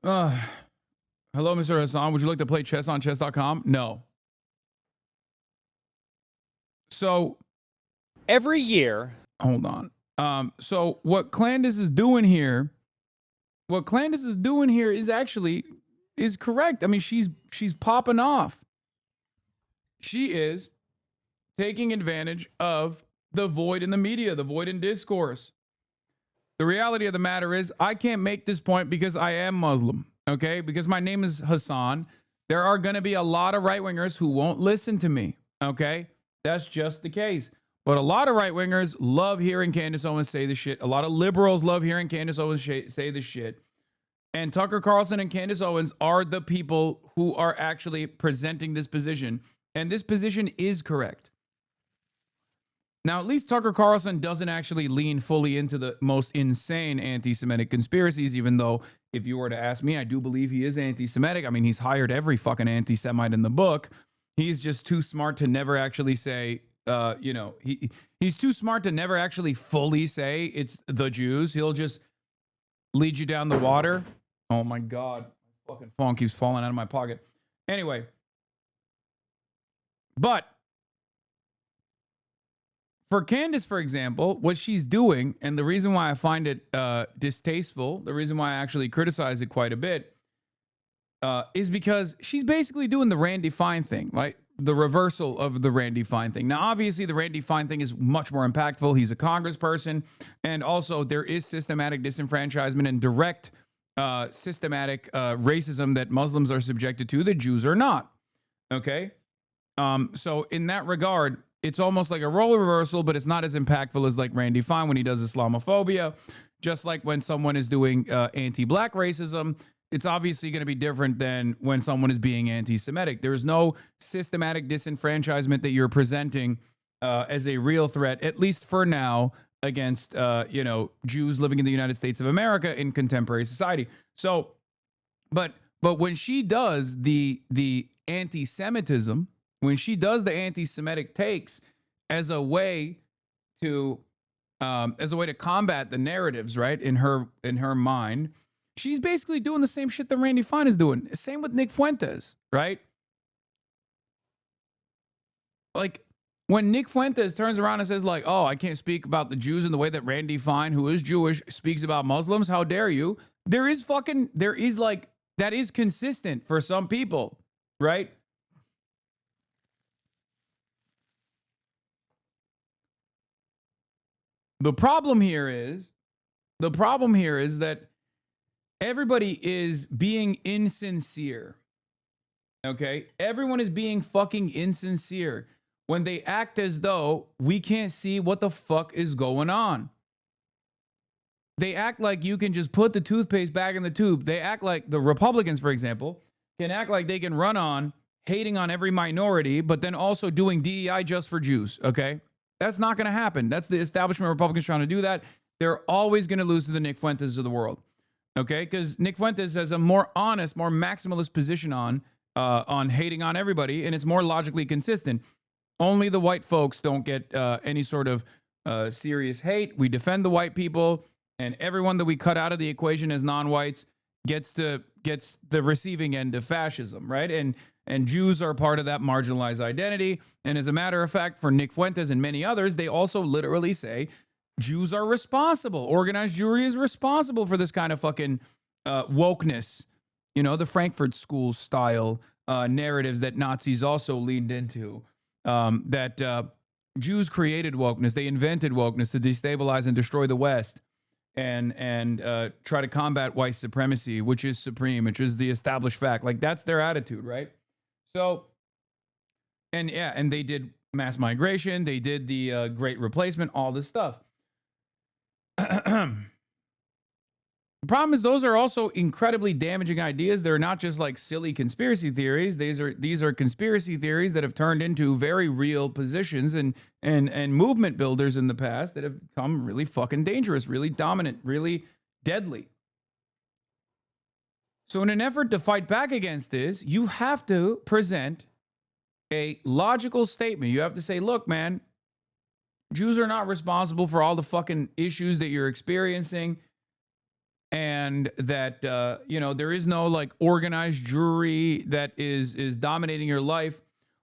Uh, hello, Mr. Hassan. Would you like to play chess on chess.com? No. So, Every year, hold on. So what Clandis is doing here, is actually is correct. I mean, she's popping off. She is taking advantage of the void in the media, the void in discourse. The reality of the matter is, I can't make this point because I am Muslim, okay? Because my name is Hassan. There are going to be a lot of right wingers who won't listen to me, okay? That's just the case. But a lot of right wingers love hearing Candace Owens say this shit. A lot of liberals love hearing Candace Owens say this shit. And Tucker Carlson and Candace Owens are the people who are actually presenting this position. And this position is correct. Now, at least Tucker Carlson doesn't actually lean fully into the most insane anti-Semitic conspiracies, even though if you were to ask me, I do believe he is anti-Semitic. I mean, he's hired every fucking anti-Semite in the book. He's just too smart to never actually say, he's too smart to never actually fully say it's the Jews. He'll just lead you down the water. Oh my God. My fucking phone keeps falling out of my pocket. Anyway. But for Candace, for example, what she's doing, and the reason why I find it distasteful, the reason why I actually criticize it quite a bit, is because she's basically doing the Randy Fine thing, right? The reversal of the Randy Fine thing. Now, obviously, the Randy Fine thing is much more impactful. He's a congressperson, and also there is systematic disenfranchisement and direct systematic racism that Muslims are subjected to, that Jews are not. Okay? So in that regard, it's almost like a role reversal, but it's not as impactful as like Randy Fine when he does Islamophobia. Just like when someone is doing anti-black racism, it's obviously going to be different than when someone is being anti-Semitic. There's no systematic disenfranchisement that you're presenting as a real threat, at least for now, against Jews living in the United States of America in contemporary society. So, but when she does the anti-Semitism, when she does the anti-Semitic takes as a way to combat the narratives, right, in her mind, she's basically doing the same shit that Randy Fine is doing. Same with Nick Fuentes, right? Like when Nick Fuentes turns around and says like, "Oh, I can't speak about the Jews in the way that Randy Fine, who is Jewish, speaks about Muslims. How dare you?" There is like that is consistent for some people, right? The problem here is that everybody is being insincere. Okay? Everyone is being fucking insincere when they act as though we can't see what the fuck is going on. They act like you can just put the toothpaste back in the tube. They act like the Republicans, for example, can act like they can run on hating on every minority, but then also doing DEI just for Jews. Okay? That's not going to happen. That's the establishment Republicans trying to do that. They're always going to lose to the Nick Fuentes of the world. Okay? Because Nick Fuentes has a more honest, more maximalist position on hating on everybody, and it's more logically consistent. Only the white folks don't get any sort of serious hate. We defend the white people, and everyone that we cut out of the equation as non-whites gets the receiving end of fascism, right? And Jews are part of that marginalized identity. And as a matter of fact, for Nick Fuentes and many others, they also literally say Jews are responsible. Organized Jewry is responsible for this kind of fucking wokeness. You know, the Frankfurt School style narratives that Nazis also leaned into. That Jews created wokeness. They invented wokeness to destabilize and destroy the West. And try to combat white supremacy, which is supreme, which is the established fact. Like, that's their attitude, right? So, and they did mass migration. They did the Great Replacement, all this stuff. The problem is those are also incredibly damaging ideas. They're not just like silly conspiracy theories. These are conspiracy theories that have turned into very real positions and movement builders in the past that have become really fucking dangerous, really dominant, really deadly. So in an effort to fight back against this, you have to present a logical statement. You have to say, look, man, Jews are not responsible for all the fucking issues that you're experiencing. and that there is no like organized jury that is dominating your life.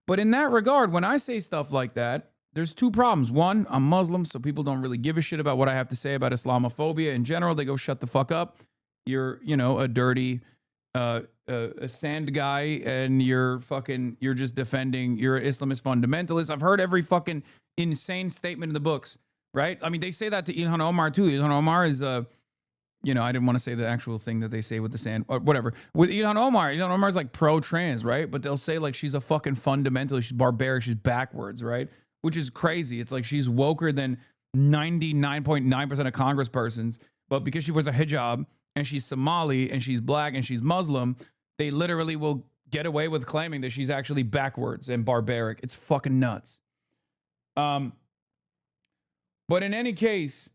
But in that regard, when I say stuff like that, there's two problems. One, I'm Muslim, so people don't really give a shit about what I have to say about Islamophobia in general. They go, shut the fuck up. You're, a dirty a sand guy, and you're just defending, you're an Islamist fundamentalist. I've heard every fucking insane statement in the books, right? I mean, they say that to Ilhan Omar too. Ilhan Omar is I didn't want to say the actual thing that they say with the sand, or whatever. With Ilhan Omar is like pro-trans, right? But they'll say like she's a fucking fundamentalist, she's barbaric, she's backwards, right? Which is crazy. It's like she's woker than 99.9% of congresspersons, but because she wears a hijab and she's Somali and she's black and she's Muslim, they literally will get away with claiming that she's actually backwards and barbaric. It's fucking nuts. But in any case,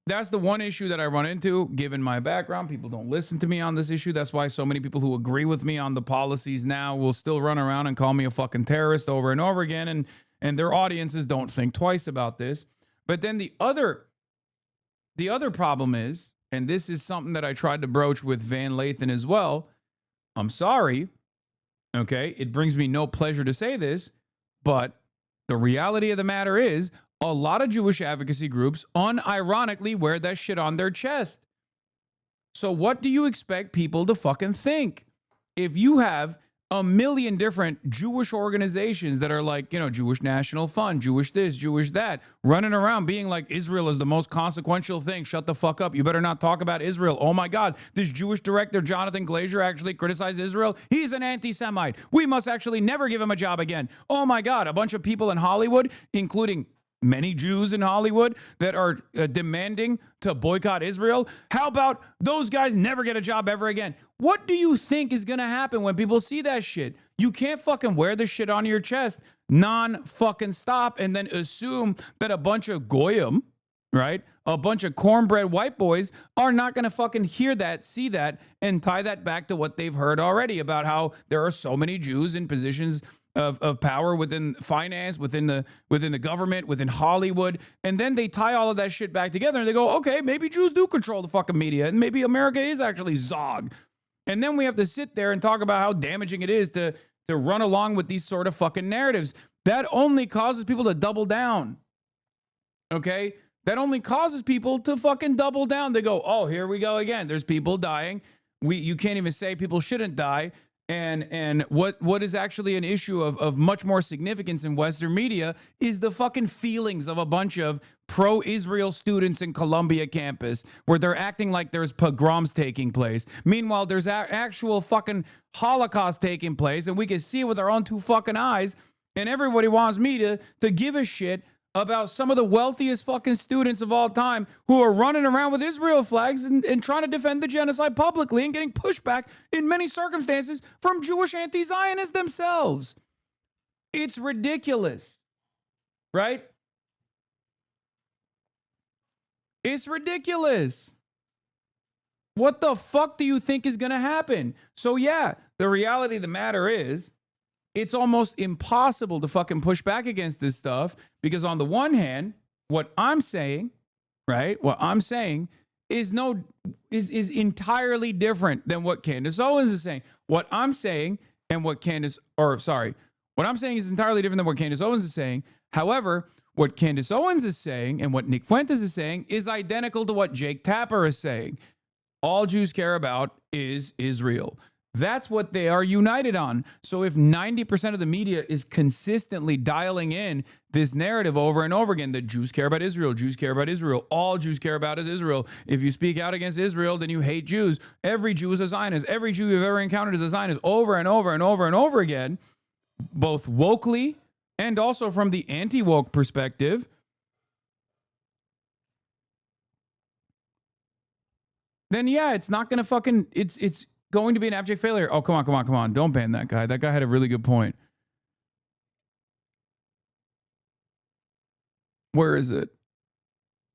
that's the one issue that I run into, given my background. People don't listen to me on this issue. That's why so many people who agree with me on the policies now will still run around and call me a fucking terrorist over and over again. And their audiences don't think twice about this. But then the other problem is, and this is something that I tried to broach with Van Lathan as well. I'm sorry. Okay. It brings me no pleasure to say this, but the reality of the matter is a lot of Jewish advocacy groups unironically wear that shit on their chest. So what do you expect people to fucking think? If you have a million different Jewish organizations that are like, Jewish National Fund, Jewish this, Jewish that, running around being like, Israel is the most consequential thing. Shut the fuck up. You better not talk about Israel. Oh my God, this Jewish director, Jonathan Glazer, actually criticized Israel. He's an anti-Semite. We must actually never give him a job again. Oh my God, a bunch of people in Hollywood, including many Jews in Hollywood, that are demanding to boycott Israel. How about those guys never get a job ever again? What do you think is going to happen when people see that shit? You can't fucking wear this shit on your chest non-fucking stop and then assume that a bunch of goyim, right? A bunch of cornbread white boys are not going to fucking hear that, see that, and tie that back to what they've heard already about how there are so many Jews in positions of power within finance, within the government, within Hollywood. And then they tie all of that shit back together and they go, okay, maybe Jews do control the fucking media and maybe America is actually Zog. And then we have to sit there and talk about how damaging it is to run along with these sort of fucking narratives. That only causes people to double down. Okay? That only causes people to fucking double down. They go, oh, here we go again. There's people dying. You can't even say people shouldn't die. And what is actually an issue of much more significance in Western media is the fucking feelings of a bunch of pro-Israel students in Columbia campus where they're acting like there's pogroms taking place. Meanwhile, there's actual fucking Holocaust taking place, and we can see it with our own two fucking eyes. And everybody wants me to give a shit about some of the wealthiest fucking students of all time who are running around with Israel flags and trying to defend the genocide publicly and getting pushback in many circumstances from Jewish anti-Zionists themselves. It's ridiculous, right? It's ridiculous. What the fuck do you think is going to happen? So yeah, the reality of the matter is, it's almost impossible to fucking push back against this stuff because on the one hand, what I'm saying, right? What I'm saying is entirely different than what Candace Owens is saying. What I'm saying and what what I'm saying is entirely different than what Candace Owens is saying. However, what Candace Owens is saying and what Nick Fuentes is saying is identical to what Jake Tapper is saying. All Jews care about is Israel. That's what they are united on. So if 90% of the media is consistently dialing in this narrative over and over again that Jews care about Israel, Jews care about Israel, all Jews care about is Israel. If you speak out against Israel, then you hate Jews. Every Jew is a Zionist. Every Jew you've ever encountered is a Zionist over and over and over and over again, both wokely and also from the anti-woke perspective. Then yeah, it's not going to fucking, it's going to be an abject failure. Oh, come on. Don't ban that guy. That guy had a really good point. Where is it?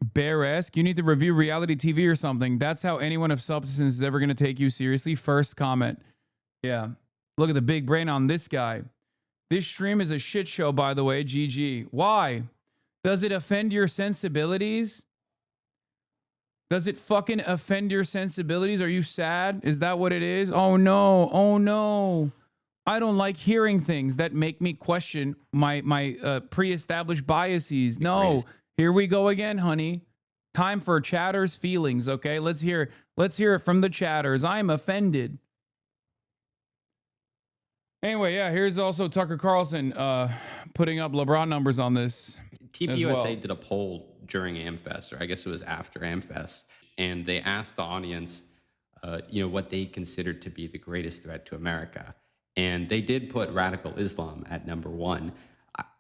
Bear-esque. You need to review reality TV or something. That's how anyone of substance is ever going to take you seriously. First comment. Yeah. Look at the big brain on this guy. This stream is a shit show, by the way. GG. Why? Does it offend your sensibilities? Does it fucking offend your sensibilities? Are you sad? Is that what it is? Oh no. Oh no. I don't like hearing things that make me question my pre-established biases. No. Here we go again, honey. Time for chatters' feelings, okay? Let's hear it from the chatters. I'm offended. Anyway, yeah, here's also Tucker Carlson putting up LeBron numbers on this. TPUSA did a poll during AmFest, or I guess it was after AmFest, and they asked the audience, what they considered to be the greatest threat to America. And they did put radical Islam at number one.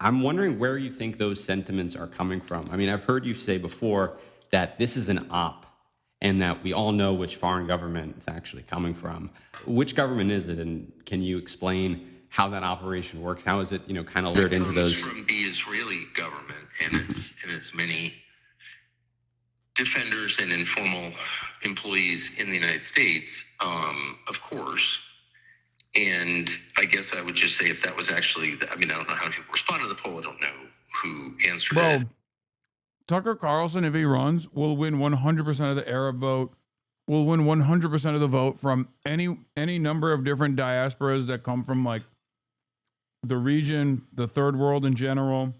I'm wondering where you think those sentiments are coming from. I mean, I've heard you say before that this is an op and that we all know which foreign government it's actually coming from. Which government is it? And can you explain how that operation works? How is it, kind of lured into those? It comes from the Israeli government and its many defenders and informal employees in the United States, of course. And I guess I would just say if that was actually, I don't know how many people responded to the poll. I don't know who answered it. Tucker Carlson, if he runs, will win 100% of the Arab vote, will win 100% of the vote from any number of different diasporas that come from like the region, the third world in general.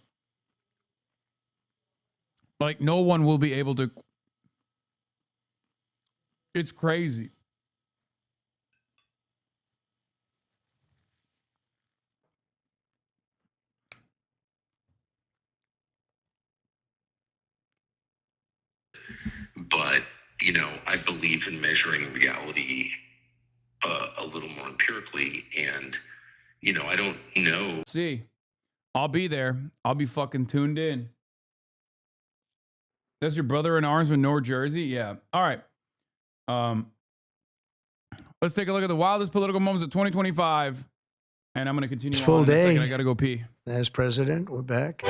Like no one will be able to. It's crazy. But, I believe in measuring reality a little more empirically. And, I don't know. See, I'll be there. I'll be fucking tuned in. That's your brother in arms with North Jersey? Yeah. All right. Let's take a look at the wildest political moments of 2025. And I'm going to continue on full in a day. second. I got to go pee. As president, we're back.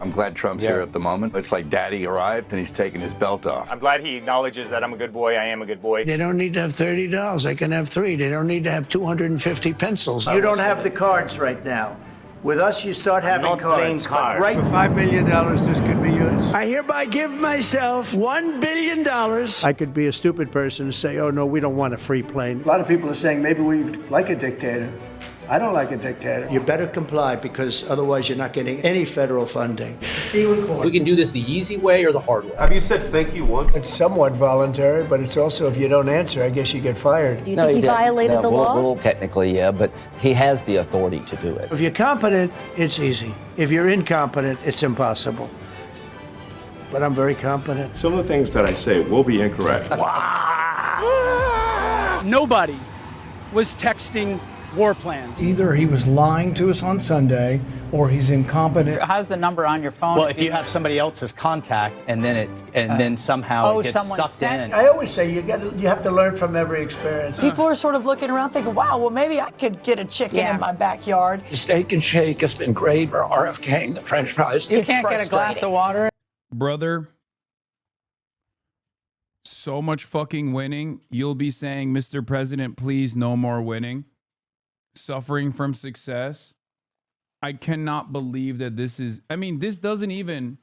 I'm glad Trump's here at the moment. It's like daddy arrived and he's taking his belt off. I'm glad he acknowledges that I'm a good boy. I am a good boy. They don't need to have $30. They can have 3. They don't need to have 250 pencils. You don't have the cards right now. With us, you start having not playing cards. cards. Right? For $5 million, this could be yours. I hereby give myself $1 billion. I could be a stupid person and say, oh, no, we don't want a free plane. A lot of people are saying maybe we like a dictator. I don't like a dictator. You better comply because otherwise you're not getting any federal funding. See We can do this the easy way or the hard way. Have you said thank you once? It's somewhat voluntary, but it's also if you don't answer, I guess you get fired. Do you think he violated the law? Well, technically, yeah, but he has the authority to do it. If you're competent, it's easy. If you're incompetent, it's impossible. But I'm very competent. Some of the things that I say will be incorrect. Nobody was texting war plans. Either he was lying to us on Sunday or he's incompetent. How's the number on your phone? Well, if you have somebody else's contact and then somehow it gets sucked in. I always say you have to learn from every experience. People are sort of looking around thinking, wow, well, maybe I could get a chicken in my backyard. The Steak and Shake has been great for RFK and the French fries. You can't get a glass of water. Brother, so much fucking winning. You'll be saying, Mr. President, please no more winning. Suffering from success. I cannot believe that this is, this doesn't even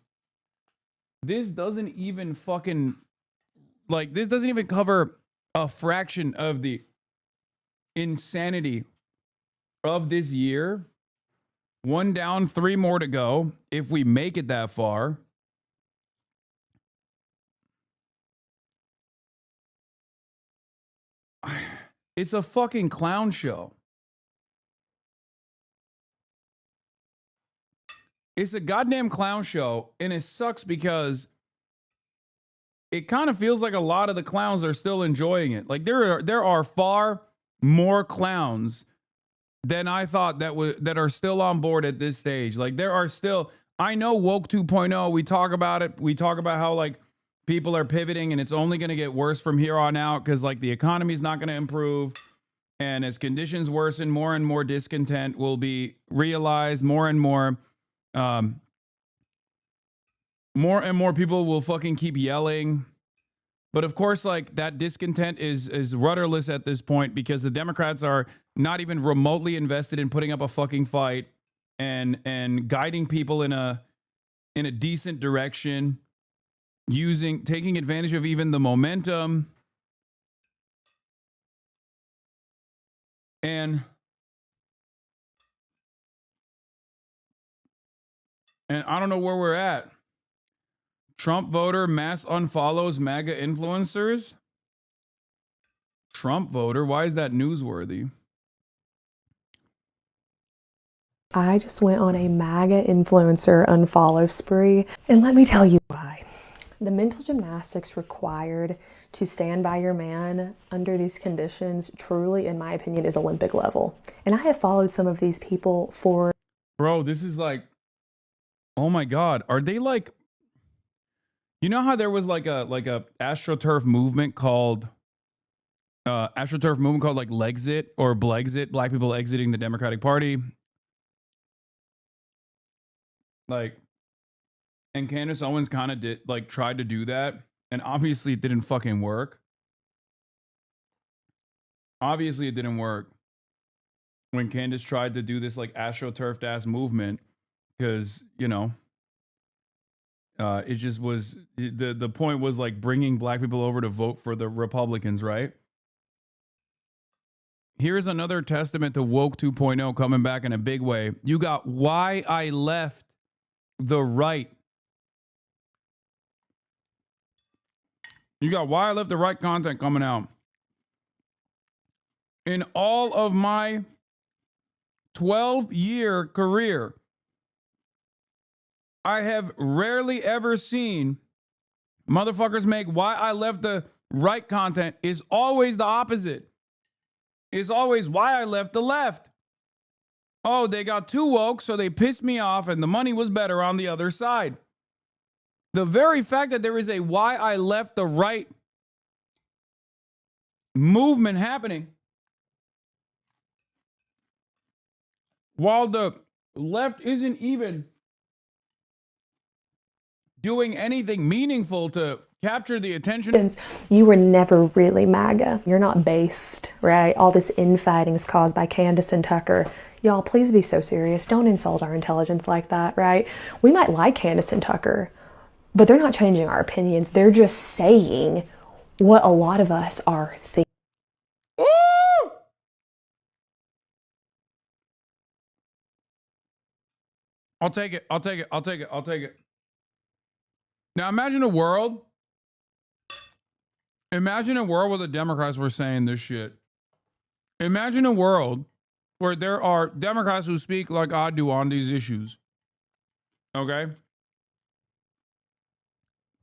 fucking, like, this doesn't even cover a fraction of the insanity of this year. 1 down, 3 more to go. If we make it that far. It's a fucking clown show. It's a goddamn clown show, and it sucks because it kind of feels like a lot of the clowns are still enjoying it. Like there are far more clowns than I thought that are still on board at this stage. Like there are still, I know woke 2.0, we talk about it. We talk about how like people are pivoting and it's only going to get worse from here on out because like the economy's not going to improve. And as conditions worsen, more and more discontent will be realized, more and more people will fucking keep yelling. But of course, like that discontent is rudderless at this point because the Democrats are not even remotely invested in putting up a fucking fight and guiding people in in a decent direction, taking advantage of even the momentum. And I don't know where we're at. Trump voter mass unfollows MAGA influencers. Trump voter? Why is that newsworthy? I just went on a MAGA influencer unfollow spree, and let me tell you why. The mental gymnastics required to stand by your man under these conditions truly, in my opinion, is Olympic level. And I have followed some of these people for... Bro, this is like, oh my God. Are they like, you know how there was like a AstroTurf movement called like Lexit or Blexit, black people exiting the Democratic Party? Like, and Candace Owens kind of tried to do that, and obviously it didn't fucking work. Obviously it didn't work when Candace tried to do this like AstroTurfed ass movement, because, you know, it just was, the point was like bringing black people over to vote for the Republicans, right? Here's another testament to woke 2.0 coming back in a big way. You got Why I Left the Right. You got Why I Left the Right content coming out. In all of my 12-year career, I have rarely ever seen motherfuckers make Why I Left the Right content. Is always the opposite. It's always Why I Left the Left. Oh, they got too woke, so they pissed me off, and the money was better on the other side. The very fact that there is a Why I Left the Right movement happening, while the left isn't even doing anything meaningful to capture the attention. You were never really MAGA. You're not based, right? All this infighting is caused by Candace and Tucker. Y'all, please be so serious. Don't insult our intelligence like that, right? We might like Candace and Tucker, but they're not changing our opinions. They're just saying what a lot of us are thinking. I'll take it. I'll take it. I'll take it. I'll take it. Now imagine a world. Imagine a world where the Democrats were saying this shit. Imagine a world where there are Democrats who speak like I do on these issues. Okay?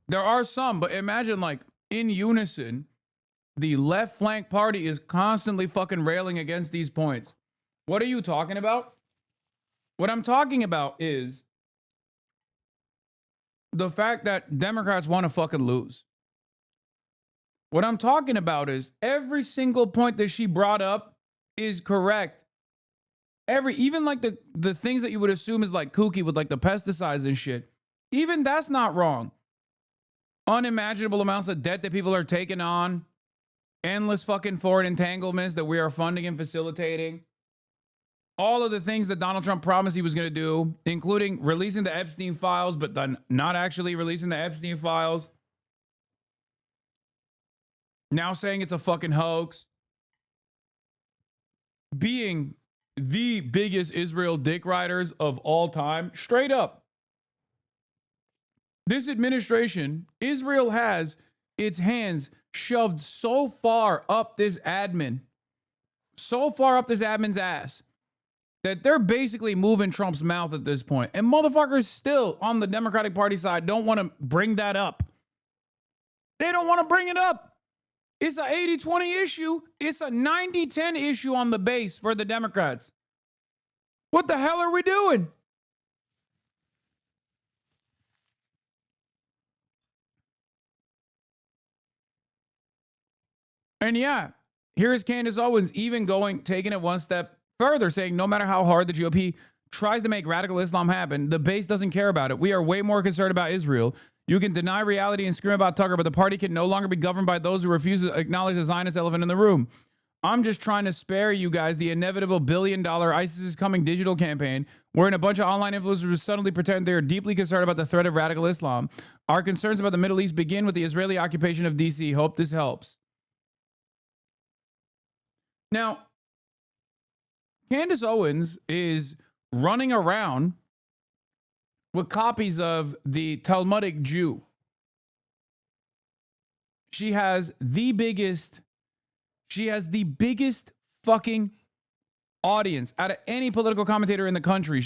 There are some, but imagine like in unison, the left flank party is constantly fucking railing against these points. What are you talking about? What I'm talking about is the fact that Democrats want to fucking lose. What I'm talking about is every single point that she brought up is correct. Even like the things that you would assume is like kooky with like the pesticides and shit. Even that's not wrong. Unimaginable amounts of debt that people are taking on. Endless fucking foreign entanglements that we are funding and facilitating. All of the things that Donald Trump promised he was going to do, including releasing the Epstein files, but then not actually releasing the Epstein files. Now saying it's a fucking hoax. Being the biggest Israel dick riders of all time. Straight up. This administration, Israel has its hands shoved so far up this admin. So far up this admin's ass. That they're basically moving Trump's mouth at this point. And motherfuckers still on the Democratic Party side don't want to bring that up. They don't want to bring it up. It's a 80-20 issue. It's a 90-10 issue on the base for the Democrats. What the hell are we doing? And yeah, here's Candace Owens even taking it one step further, saying no matter how hard the GOP tries to make radical Islam happen, the base doesn't care about it. We are way more concerned about Israel. You can deny reality and scream about Tucker, but the party can no longer be governed by those who refuse to acknowledge the Zionist elephant in the room. I'm just trying to spare you guys the inevitable $1 billion ISIS is coming digital campaign wherein a bunch of online influencers suddenly pretend they are deeply concerned about the threat of radical Islam. Our concerns about the Middle East begin with the Israeli occupation of DC. Hope this helps. Now, Candace Owens is running around with copies of the Talmudic Jew. She has the biggest fucking audience out of any political commentator in the country.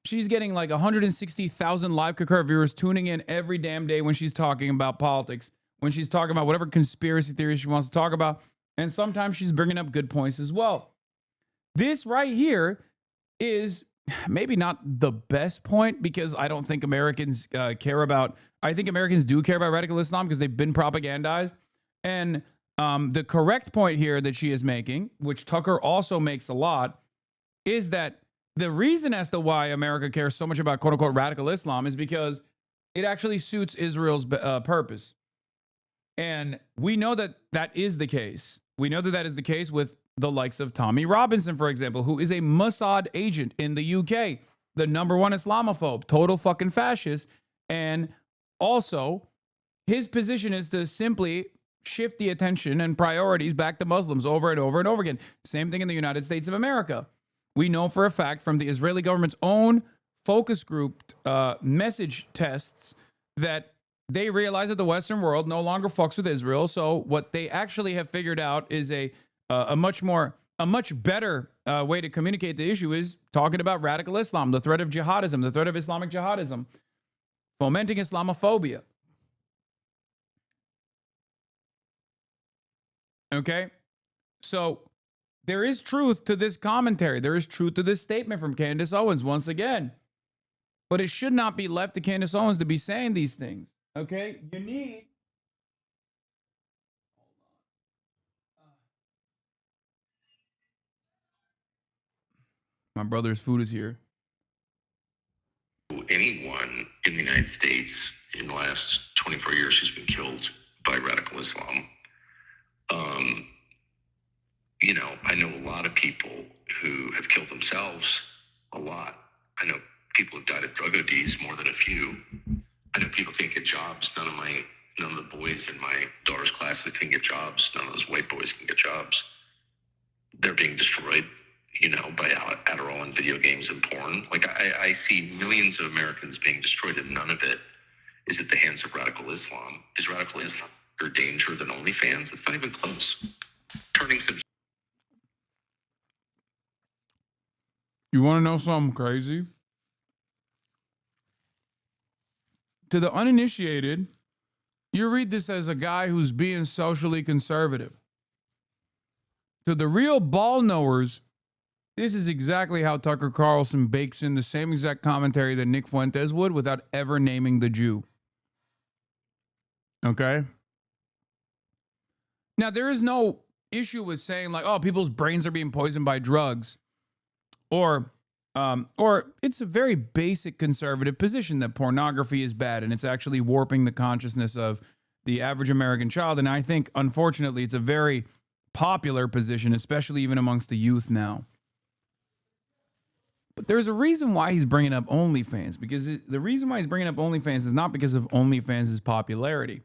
She's getting like 160,000 live concurrent viewers tuning in every damn day when she's talking about politics, when she's talking about whatever conspiracy theories she wants to talk about. And sometimes she's bringing up good points as well. This right here is maybe not the best point because I don't think Americans care about, I think Americans do care about radical Islam because they've been propagandized. And the correct point here that she is making, which Tucker also makes a lot, is that the reason as to why America cares so much about quote unquote radical Islam is because it actually suits Israel's purpose. And we know that that is the case. We know that that is the case with the likes of Tommy Robinson, for example, who is a Mossad agent in the UK, the #1 Islamophobe, total fucking fascist. And also, his position is to simply shift the attention and priorities back to Muslims over and over and over again. Same thing in the United States of America. We know for a fact from the Israeli government's own focus group message tests that they realize that the Western world no longer fucks with Israel. So what they actually have figured out is a much better way to communicate the issue is talking about radical Islam, the threat of jihadism, the threat of Islamic jihadism, fomenting Islamophobia. Okay? So there is truth to this commentary. There is truth to this statement from Candace Owens once again. But it should not be left to Candace Owens to be saying these things. Okay? You need... My brother's food is here. Anyone in the United States in the last 24 years who's been killed by radical Islam. You know, I know a lot of people who have killed themselves, a lot. I know people who've died of drug ODs, more than a few. I know people can't get jobs. None of the boys in my daughter's classes can get jobs. None of those white boys can get jobs. They're being destroyed, you know, by Adderall and video games and porn. Like, I see millions of Americans being destroyed, and none of it is at the hands of radical Islam. Is radical Islam bigger danger than OnlyFans? It's not even close. Turning some... You want to know something crazy? To the uninitiated, you read this as a guy who's being socially conservative. To the real ball knowers, this is exactly how Tucker Carlson bakes in the same exact commentary that Nick Fuentes would without ever naming the Jew. Okay? Now, there is no issue with saying like, oh, people's brains are being poisoned by drugs. Or it's a very basic conservative position that pornography is bad and it's actually warping the consciousness of the average American child. And I think, unfortunately, it's a very popular position, especially even amongst the youth now. But there's a reason why he's bringing up OnlyFans, because the reason why he's bringing up OnlyFans is not because of OnlyFans' popularity.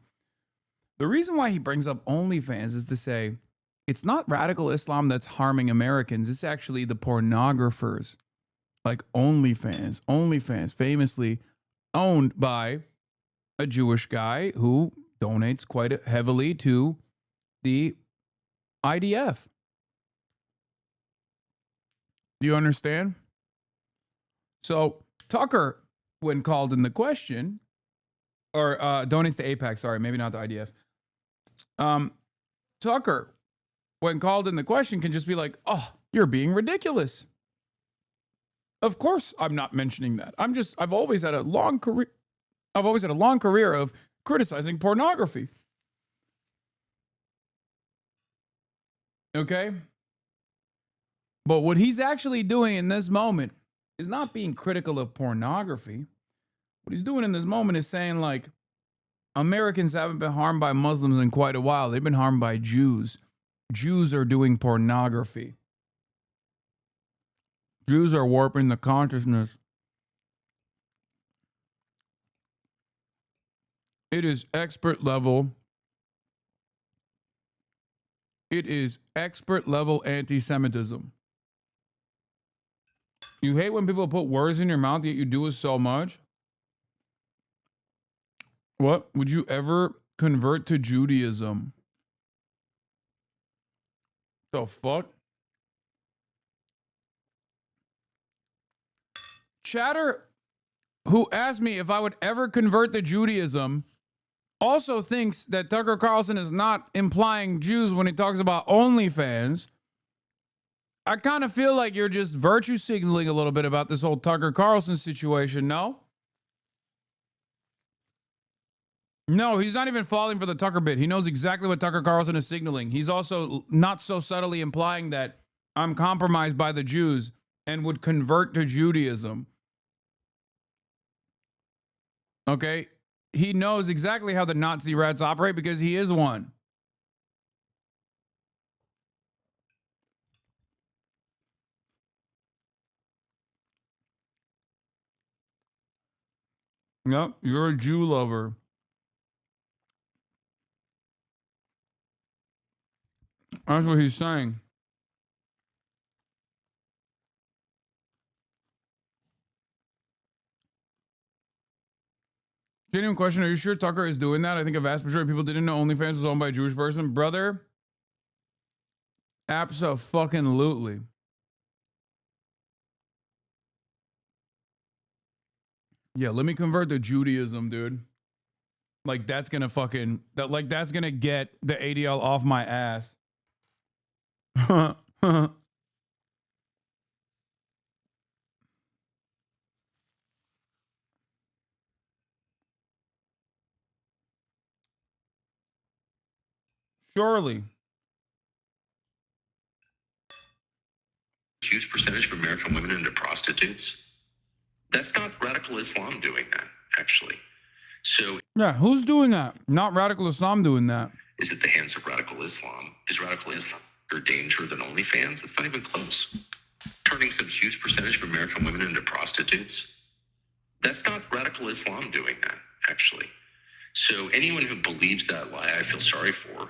The reason why he brings up OnlyFans is to say it's not radical Islam that's harming Americans. It's actually the pornographers, like OnlyFans. OnlyFans, famously owned by a Jewish guy who donates quite heavily to the IDF. Do you understand? So Tucker, when called in the question, or donates to AIPAC, sorry, maybe not the IDF. Tucker, when called in the question, can just be like, oh, you're being ridiculous. Of course I'm not mentioning that. I've always had a long career. I've always had a long career of criticizing pornography. Okay? But what he's actually doing in this moment is not being critical of pornography. What he's doing in this moment is saying, like, Americans haven't been harmed by Muslims in quite a while. They've been harmed by Jews. Jews are doing pornography. Jews are warping the consciousness. It is expert level. It is expert level anti-Semitism. You hate when people put words in your mouth, yet you do it so much. What? Would you ever convert to Judaism? The fuck? Chatter, who asked me if I would ever convert to Judaism, also thinks that Tucker Carlson is not implying Jews when he talks about OnlyFans. I kind of feel like you're just virtue signaling a little bit about this whole Tucker Carlson situation, no? No, he's not even falling for the Tucker bit. He knows exactly what Tucker Carlson is signaling. He's also not so subtly implying that I'm compromised by the Jews and would convert to Judaism. Okay? He knows exactly how the Nazi rats operate because he is one. Yep, you're a Jew lover. That's what he's saying. Genuine question, are you sure Tucker is doing that? I think a vast majority of people didn't know OnlyFans was owned by a Jewish person. Brother, abso-fucking-lutely. Yeah, let me convert to Judaism, dude. Like, that's gonna fucking... that's gonna get the ADL off my ass. Surely. Huge percentage of American women into prostitutes. That's not radical Islam doing that, actually. So Yeah, who's doing that? Not radical Islam doing that. is it the hands of radical Islam? Is radical Islam greater danger than OnlyFans? It's not even close. Turning some huge percentage of American women into prostitutes. That's not radical Islam doing that, actually. So anyone who believes that lie, I feel sorry for.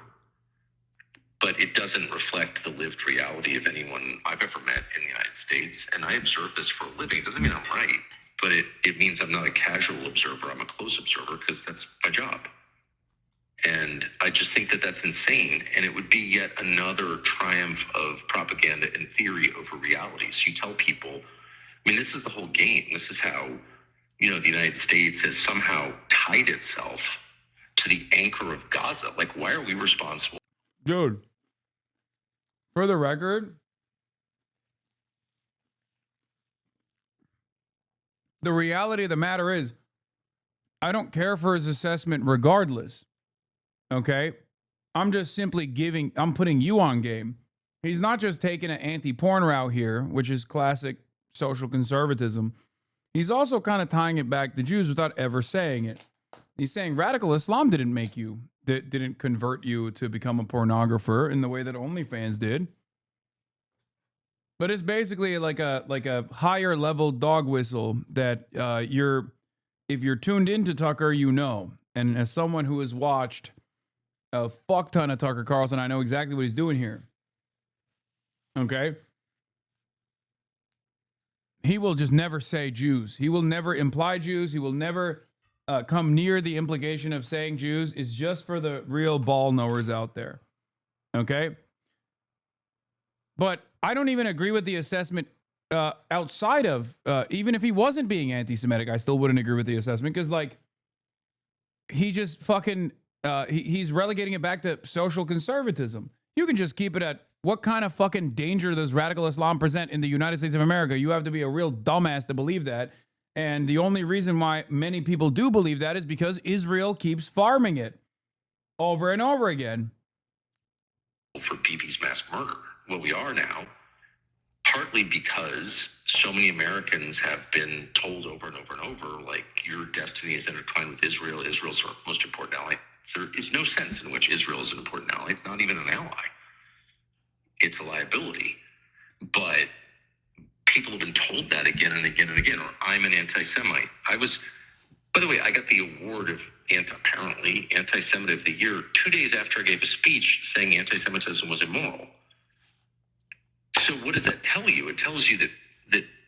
But it doesn't reflect the lived reality of anyone I've ever met in the United States. And I observe this for a living. It doesn't mean I'm right, but it means I'm not a casual observer. I'm a close observer because that's my job. And I just think that that's insane. And it would be yet another triumph of propaganda and theory over reality. So you tell people, I mean, this is the whole game. This is how, the United States has somehow tied itself to the anchor of Gaza. Like, why are we responsible? Dude, for the record, the reality of the matter is, I don't care for his assessment regardless. Okay? I'm just simply I'm putting you on game. He's not just taking an anti-porn route here, which is classic social conservatism. He's also kind of tying it back to Jews without ever saying it. He's saying radical Islam didn't convert you to become a pornographer in the way that OnlyFans did. But it's basically like a higher level dog whistle that if you're tuned into Tucker, you know. And as someone who has watched a fuck ton of Tucker Carlson, I know exactly what he's doing here. Okay? He will just never say Jews. He will never imply Jews. He will never come near the implication of saying Jews. It's just for the real ball knowers out there. Okay? But I don't even agree with the assessment outside of, even if he wasn't being anti-Semitic, I still wouldn't agree with the assessment because, like, he just fucking, he's relegating it back to social conservatism. You can just keep it at what kind of fucking danger does radical Islam present in the United States of America? You have to be a real dumbass to believe that. And the only reason why many people do believe that is because Israel keeps farming it over and over again. For Bibi's mass murder, what we are now, partly because so many Americans have been told over and over and over, like, your destiny is intertwined with Israel. Israel's our most important ally. There is no sense in which Israel is an important ally. It's not even an ally. it's a liability. But people have been told that again and again and again, or I'm an anti-Semite. By the way, I got the award of apparently anti-Semite of the year 2 days after I gave a speech saying anti-Semitism was immoral. So what does that tell you? It tells you that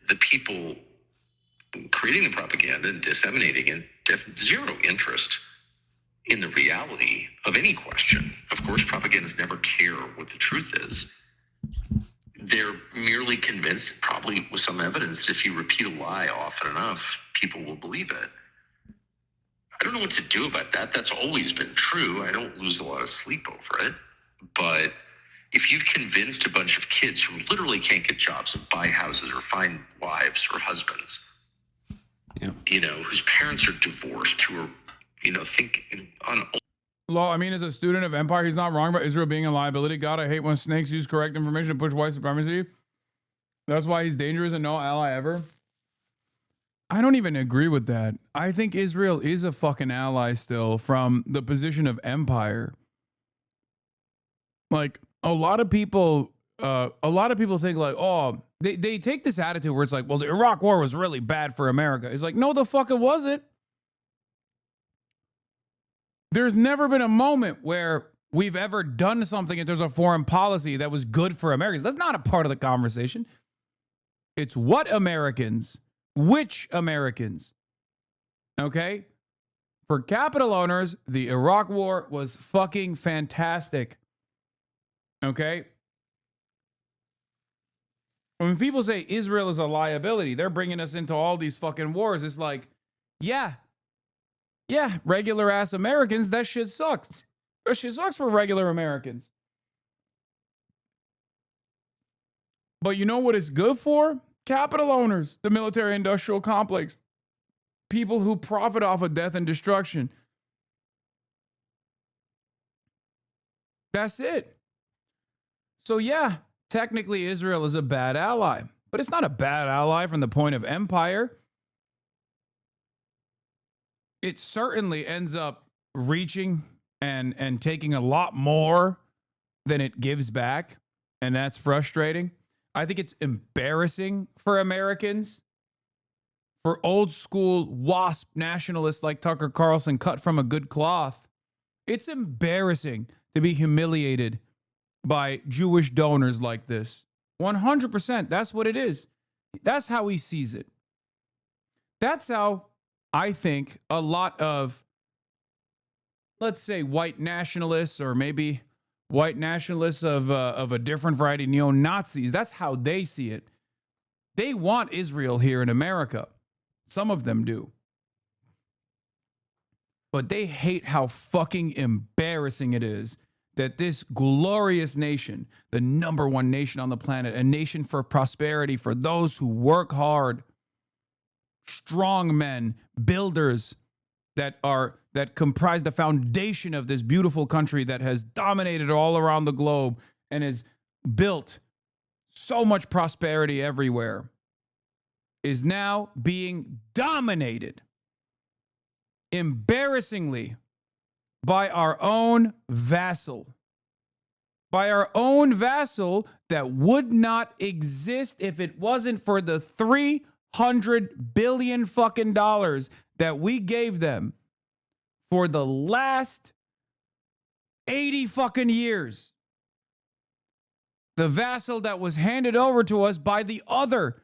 the people creating the propaganda and disseminating it have zero interest in the reality of any question. Of course, propagandists never care what the truth is. They're merely convinced, probably with some evidence, that if you repeat a lie often enough, people will believe it. I don't know what to do about that. That's always been true. I don't lose a lot of sleep over it. But if you've convinced a bunch of kids who literally can't get jobs and buy houses or find wives or husbands, whose parents are divorced, who are, think on. Law, I mean, as a student of empire, he's not wrong about Israel being a liability. God, I hate when snakes use correct information to push white supremacy. That's why he's dangerous and no ally ever. I don't even agree with that. I think Israel is a fucking ally still from the position of empire. Like, a lot of people think like, oh, they take this attitude where it's like, well, the Iraq war was really bad for America. It's like, no, the fuck it wasn't. There's never been a moment where we've ever done something in terms of foreign policy that was good for Americans. That's not a part of the conversation. It's what Americans, which Americans, okay? For capital owners, the Iraq war was fucking fantastic, okay? When people say Israel is a liability, they're bringing us into all these fucking wars. It's like, yeah, regular ass Americans, that shit sucks. That shit sucks for regular Americans. But you know what it's good for? Capital owners, the military industrial complex, people who profit off of death and destruction. That's it. So yeah, technically Israel is a bad ally, but it's not a bad ally from the point of empire. It certainly ends up reaching and taking a lot more than it gives back, and that's frustrating. I think it's embarrassing for Americans, for old school WASP nationalists like Tucker Carlson, cut from a good cloth. It's embarrassing to be humiliated by Jewish donors like this. 100%. That's what it is. That's how he sees it. That's how I think a lot of, let's say, white nationalists, or maybe white nationalists of a different variety, neo-Nazis, that's how they see it. They want Israel here in America. Some of them do. But they hate how fucking embarrassing it is that this glorious nation, the number one nation on the planet, a nation for prosperity, for those who work hard, strong men, builders that comprise the foundation of this beautiful country that has dominated all around the globe and has built so much prosperity everywhere, is now being dominated, embarrassingly, by our own vassal. By our own vassal that would not exist if it wasn't for the $300 billion fucking dollars that we gave them for the last 80 fucking years. The vassal that was handed over to us by the other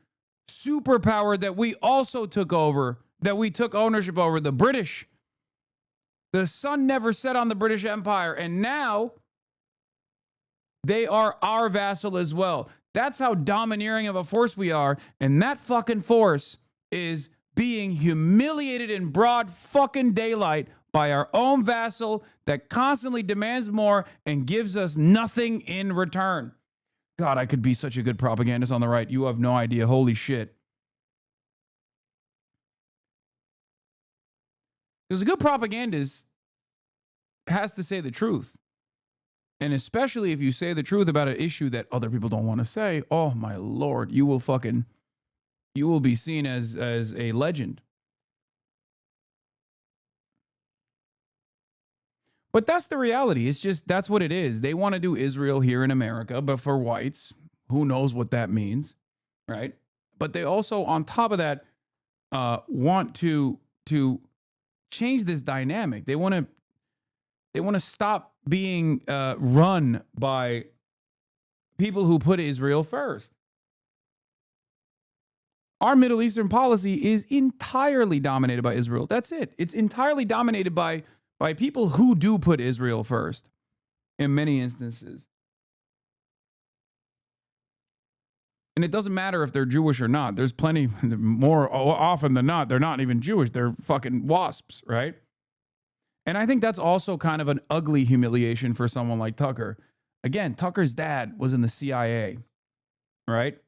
superpower that we also took over, that we took ownership over, the British. The sun never set on the British Empire, and now they are our vassal as well. That's how domineering of a force we are, and that fucking force is being humiliated in broad fucking daylight by our own vassal that constantly demands more and gives us nothing in return. God, I could be such a good propagandist on the right. You have no idea. Holy shit. Because a good propagandist has to say the truth. And especially if you say the truth about an issue that other people don't want to say, oh my Lord, you will be seen as a legend. But that's the reality. It's just, that's what it is. They want to do Israel here in America, but for whites, who knows what that means, right? But they also, on top of that, want to change this dynamic. They want to stop being run by people who put Israel first. Our Middle Eastern policy is entirely dominated by Israel. That's it. It's entirely dominated by people who do put Israel first in many instances. And it doesn't matter if they're Jewish or not. There's plenty, more often than not, they're not even Jewish. They're fucking wasps, right? And I think that's also kind of an ugly humiliation for someone like Tucker. Again, Tucker's dad was in the CIA, right?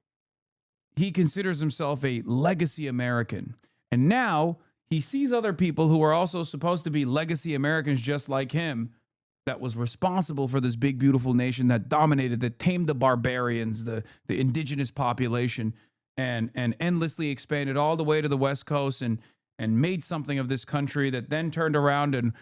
He considers himself a legacy American. And now he sees other people who are also supposed to be legacy Americans just like him, that was responsible for this big, beautiful nation that dominated, that tamed the barbarians, the indigenous population, and endlessly expanded all the way to the West Coast and made something of this country, that then turned around and,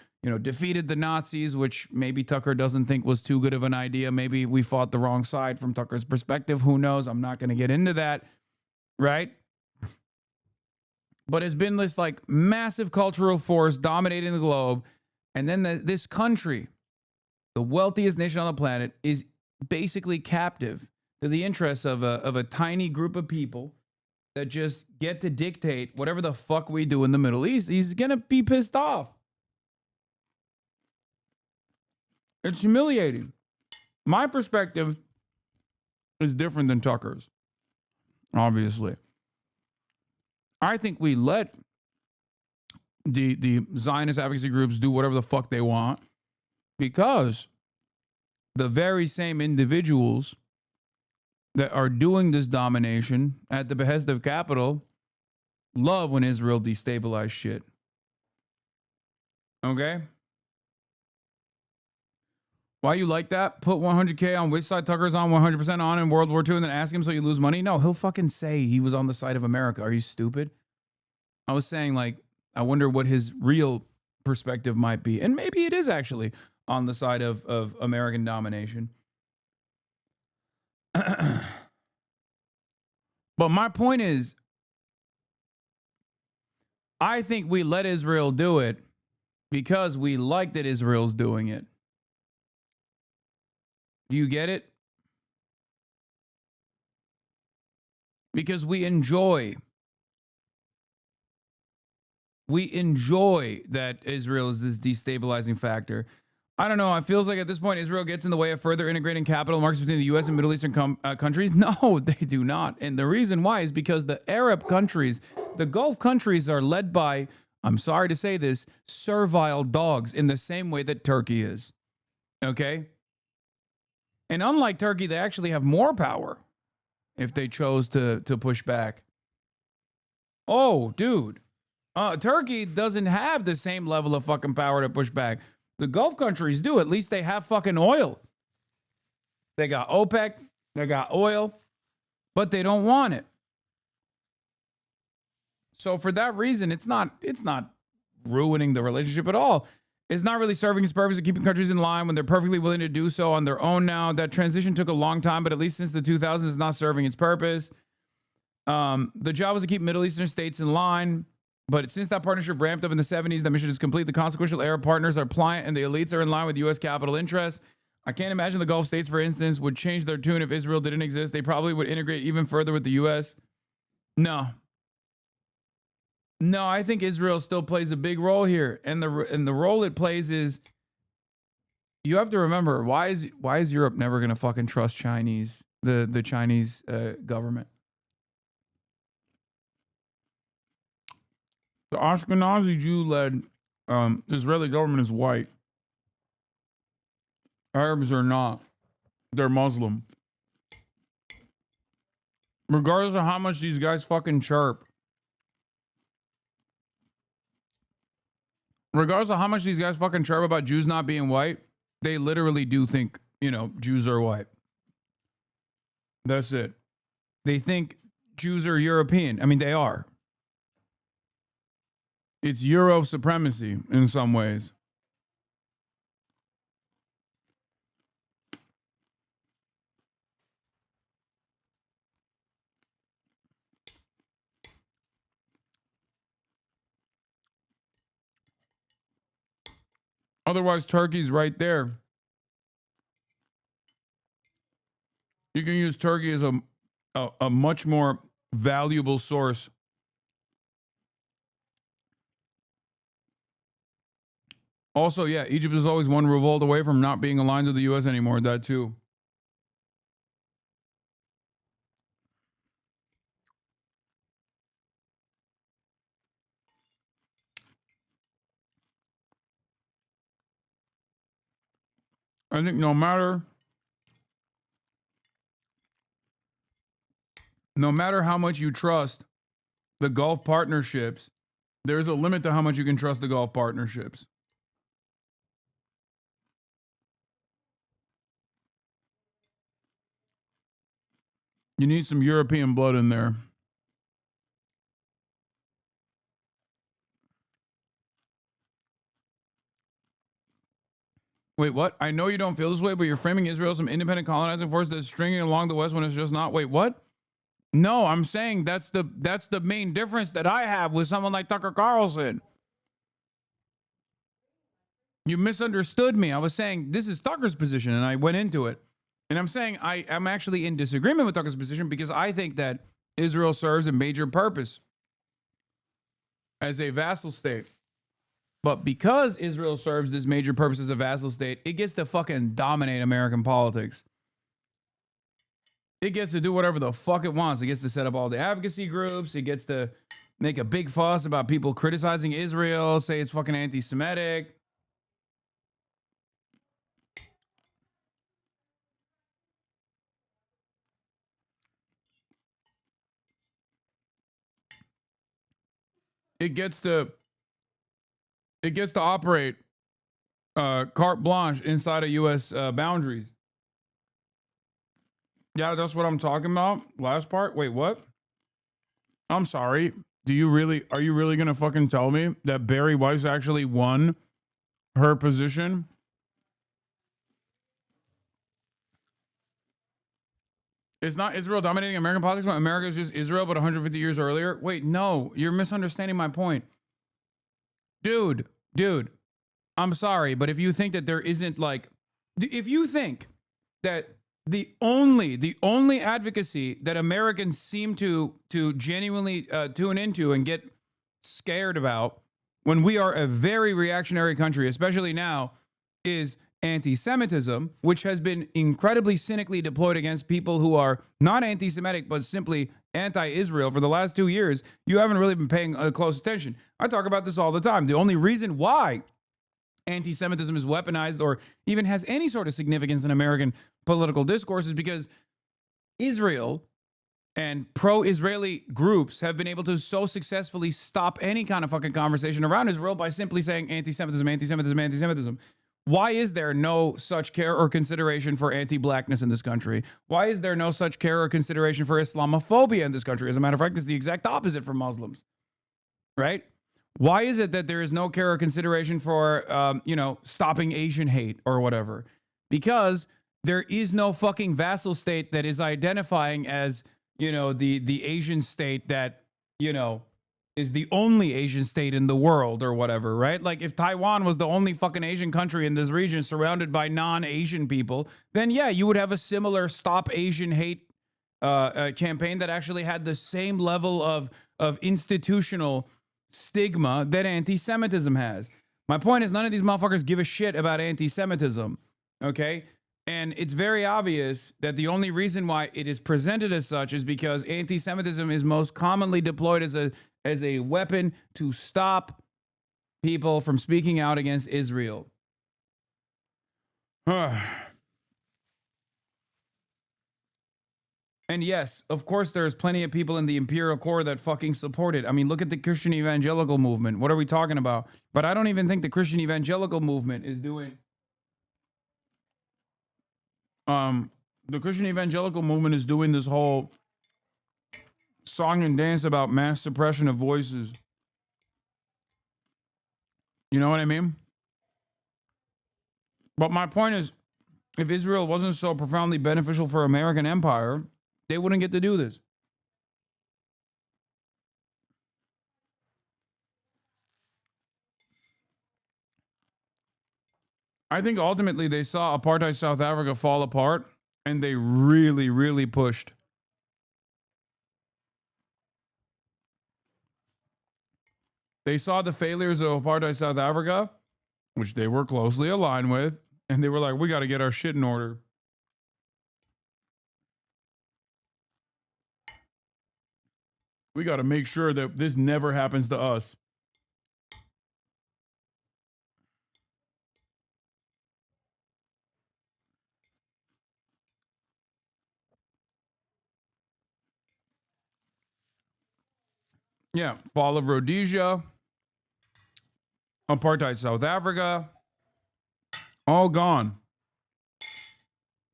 defeated the Nazis, which maybe Tucker doesn't think was too good of an idea. Maybe we fought the wrong side from Tucker's perspective. Who knows? I'm not going to get into that, right? But it's been this like massive cultural force dominating the globe. And then this country, the wealthiest nation on the planet, is basically captive to the interests of a tiny group of people that just get to dictate whatever the fuck we do in the Middle East. He's going to be pissed off. It's humiliating. My perspective is different than Tucker's, obviously. I think we let the Zionist advocacy groups do whatever the fuck they want, because the very same individuals that are doing this domination at the behest of capital love when Israel destabilizes shit. Okay? Why you like that? Put 100K on which side Tucker's on, 100% on in World War II, and then ask him so you lose money? No, he'll fucking say he was on the side of America. Are you stupid? I was saying, like, I wonder what his real perspective might be. And maybe it is actually on the side of American domination. But my point is, I think we let Israel do it because we like that Israel's doing it. Do you get it? Because we enjoy that Israel is this destabilizing factor. I don't know. It feels like at this point, Israel gets in the way of further integrating capital markets between the U.S. and Middle Eastern countries. No, they do not. And the reason why is because the Arab countries, the Gulf countries, are led by, I'm sorry to say this, servile dogs in the same way that Turkey is. Okay? And unlike Turkey, they actually have more power if they chose to push back. Oh, dude. Turkey doesn't have the same level of fucking power to push back. The Gulf countries do. At least they have fucking oil. They got OPEC. They got oil. But they don't want it. So for that reason, it's not ruining the relationship at all. It's not really serving its purpose of keeping countries in line when they're perfectly willing to do so on their own now. That transition took a long time, but at least since the 2000s, it's not serving its purpose. The job was to keep Middle Eastern states in line. But since that partnership ramped up in the 70s, that mission is complete. The consequential Arab partners are pliant and the elites are in line with U.S. capital interests. I can't imagine the Gulf states, for instance, would change their tune if Israel didn't exist. They probably would integrate even further with the U.S. No, I think Israel still plays a big role here. And the role it plays is, you have to remember, why is Europe never going to fucking trust the Chinese government? The Ashkenazi Jew-led Israeli government is white. Arabs are not. They're Muslim. Regardless of how much these guys fucking chirp. Regardless of how much these guys fucking chirp about Jews not being white, they literally do think, Jews are white. That's it. They think Jews are European. I mean, they are. It's Euro supremacy in some ways. Otherwise, Turkey's right there. You can use Turkey as a much more valuable source. Also, yeah, Egypt is always one revolt away from not being aligned to the U.S. anymore. That too. I think no matter how much you trust the Gulf partnerships, there's a limit to how much you can trust the Gulf partnerships. You need some European blood in there. Wait, what? I know you don't feel this way, but you're framing Israel as some independent colonizing force that's stringing along the West when it's just not. Wait, what? No, I'm saying that's the main difference that I have with someone like Tucker Carlson. You misunderstood me. I was saying this is Tucker's position, and I went into it. And I'm saying I'm actually in disagreement with Tucker's position because I think that Israel serves a major purpose as a vassal state. But because Israel serves this major purpose as a vassal state, it gets to fucking dominate American politics. It gets to do whatever the fuck it wants. It gets to set up all the advocacy groups. It gets to make a big fuss about people criticizing Israel, say it's fucking anti-Semitic. It gets to operate carte blanche inside of U.S. Boundaries. Yeah, that's what I'm talking about. Last part. Wait, what? I'm sorry. Are you really going to fucking tell me that Barry Weiss actually won her position? It's not Israel dominating American politics when America is just Israel, but 150 years earlier? Wait, no, you're misunderstanding my point. Dude, I'm sorry, but if you think that there isn't if you think that the only advocacy that Americans seem to genuinely tune into and get scared about when we are a very reactionary country, especially now, is anti-Semitism, which has been incredibly cynically deployed against people who are not anti-Semitic, but simply anti-Israel for the last 2 years, you haven't really been paying close attention. I talk about this all the time. The only reason why anti-Semitism is weaponized or even has any sort of significance in American political discourse is because Israel and pro-Israeli groups have been able to so successfully stop any kind of fucking conversation around Israel by simply saying anti-Semitism, anti-Semitism, anti-Semitism. Why is there no such care or consideration for anti-blackness in this country? Why is there no such care or consideration for Islamophobia in this country? As a matter of fact, it's the exact opposite for Muslims, right? Why is it that there is no care or consideration for, stopping Asian hate or whatever? Because there is no fucking vassal state that is identifying as, the Asian state that, is the only Asian state in the world or whatever, right? Like if Taiwan was the only fucking Asian country in this region surrounded by non-Asian people, then yeah, you would have a similar Stop Asian Hate campaign that actually had the same level of institutional stigma that anti-Semitism has. My point is none of these motherfuckers give a shit about anti-Semitism, okay? And it's very obvious that the only reason why it is presented as such is because anti-Semitism is most commonly deployed as a weapon to stop people from speaking out against Israel. And yes, of course, there's plenty of people in the imperial core that fucking support it. I mean, look at the Christian evangelical movement. What are we talking about? But I don't even think the Christian evangelical movement is doing... the Christian evangelical movement is doing this whole song and dance about mass suppression of voices. You know what I mean? But my point is, if Israel wasn't so profoundly beneficial for American empire, they wouldn't get to do this. I think ultimately they saw apartheid South Africa fall apart, and they really, really pushed. They saw the failures of apartheid South Africa, which they were closely aligned with, and they were like, we got to get our shit in order. We got to make sure that this never happens to us. Yeah, fall of Rhodesia, apartheid South Africa, all gone.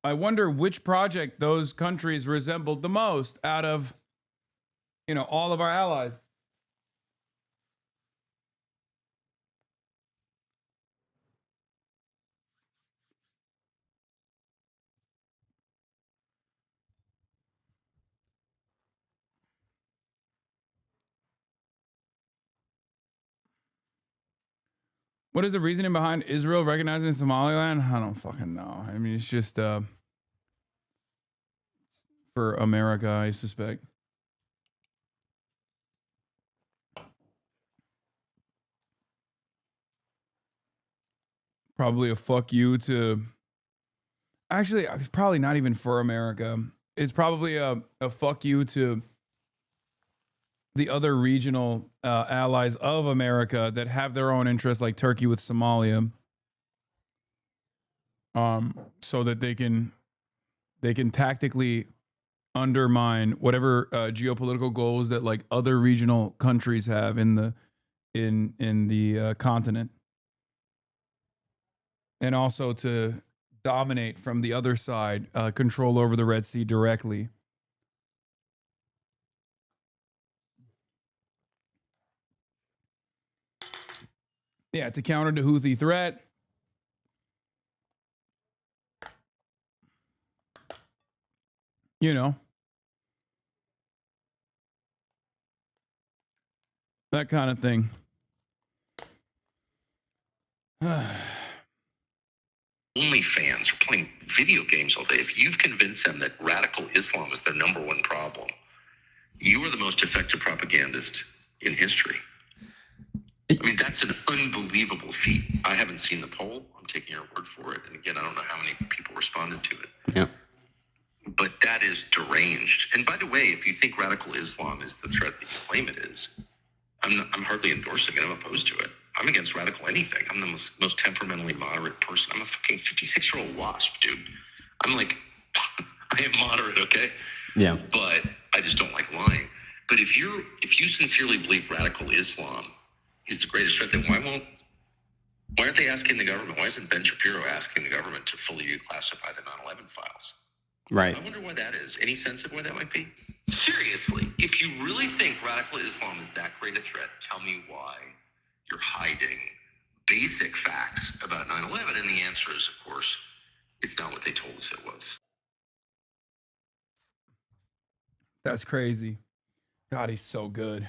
I wonder which project those countries resembled the most out of, all of our allies. What is the reasoning behind Israel recognizing Somaliland? I don't fucking know. I mean, it's just for America, I suspect. Probably a fuck you to... Actually, probably not even for America. It's probably a fuck you to the other regional allies of America that have their own interests, like Turkey with Somalia, so that they can tactically undermine whatever geopolitical goals that like other regional countries have in the continent, and also to dominate from the other side, control over the Red Sea directly. Yeah, to counter the Houthi threat. That kind of thing. OnlyFans are playing video games all day. If you've convinced them that radical Islam is their number one problem, you are the most effective propagandist in history. I mean, that's an unbelievable feat. I haven't seen the poll. I'm taking your word for it. And again, I don't know how many people responded to it. Yeah. But that is deranged. And by the way, if you think radical Islam is the threat that you claim it is, I'm hardly endorsing it. I'm opposed to it. I'm against radical anything. I'm the most temperamentally moderate person. I'm a fucking 56-year-old wasp, dude. I'm like, I am moderate, okay? Yeah. But I just don't like lying. But if you sincerely believe radical Islam is the greatest threat, then why aren't they asking the government? Why isn't Ben Shapiro asking the government to fully declassify the 9/11 files? Right. I wonder why that is. Any sense of why that might be? Seriously, if you really think radical Islam is that great a threat, tell me why you're hiding basic facts about 9/11. And the answer is, of course, it's not what they told us it was. That's crazy. God, he's so good.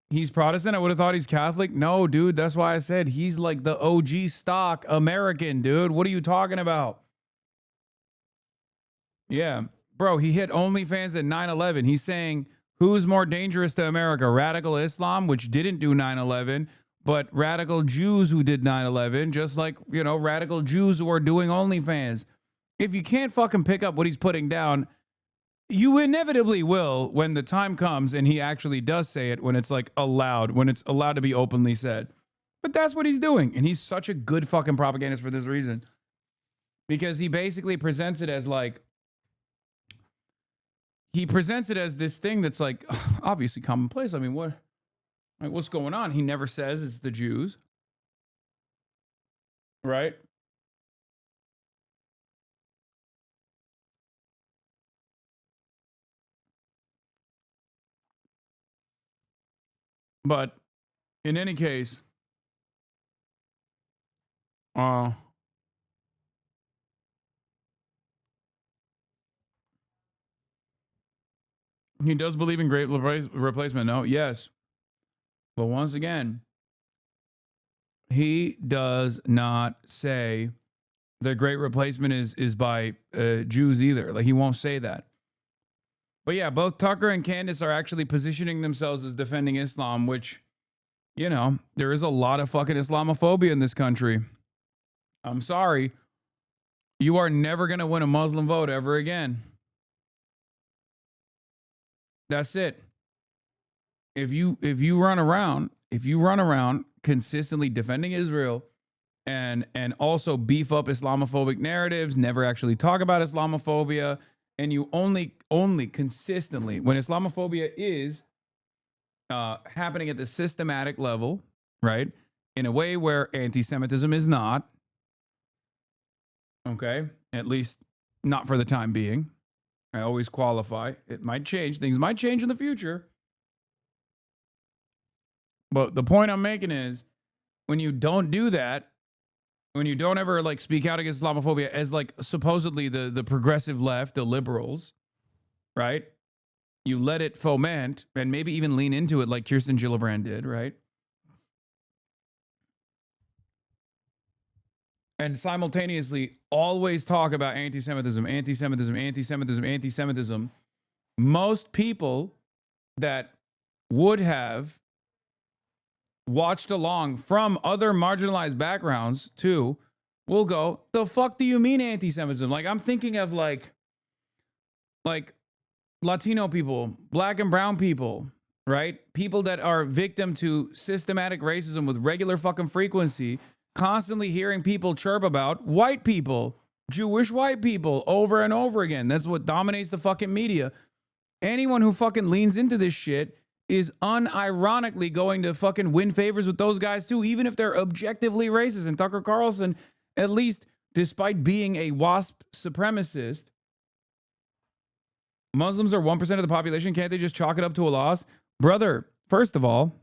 He's Protestant? I would have thought he's Catholic. No, dude, that's why I said he's like the OG stock American, dude. What are you talking about? Yeah. Bro, he hit OnlyFans at 9/11. He's saying, who's more dangerous to America? Radical Islam, which didn't do 9/11, but radical Jews who did 9/11, just like, radical Jews who are doing OnlyFans. If you can't fucking pick up what he's putting down, you inevitably will when the time comes and he actually does say it, when it's like allowed, when it's allowed to be openly said. But that's what he's doing. And he's such a good fucking propagandist for this reason. Because he basically presents it as like, he presents it as this thing that's like obviously commonplace. I mean, what's going on? He never says it's the Jews. Right? But in any case, he does believe in great replacement. No, yes. But once again, He does not say the great replacement is by Jews either. Like, he won't say that. But yeah, both Tucker and Candace are actually positioning themselves as defending Islam, which, you know, there is a lot of fucking Islamophobia in this country. I'm sorry. You are never going to win a Muslim vote ever again. That's it. If you run around consistently defending Israel and also beef up Islamophobic narratives, never actually talk about Islamophobia, and you only consistently, when Islamophobia is happening at the systematic level, right, in a way where anti-Semitism is not, okay, at least not for the time being. I always qualify. It might change. Things might change in the future. But the point I'm making is, when you don't do that, when you don't ever like speak out against Islamophobia as like supposedly the progressive left, the liberals, right? You let it foment and maybe even lean into it like Kirsten Gillibrand did, right? And simultaneously always talk about anti-Semitism, anti-Semitism, anti-Semitism, anti-Semitism. Most people that would have watched along from other marginalized backgrounds too will go, the fuck do you mean anti-Semitism? Like, I'm thinking of like Latino people, black and brown people, right? People that are victim to systematic racism with regular fucking frequency, constantly hearing people chirp about white people, Jewish white people over and over again. That's what dominates the fucking media. Anyone who fucking leans into this shit is unironically going to fucking win favors with those guys too, even if they're objectively racist. And Tucker Carlson, at least despite being a WASP supremacist, Muslims are 1% of the population. Can't they just chalk it up to a loss? Brother, first of all,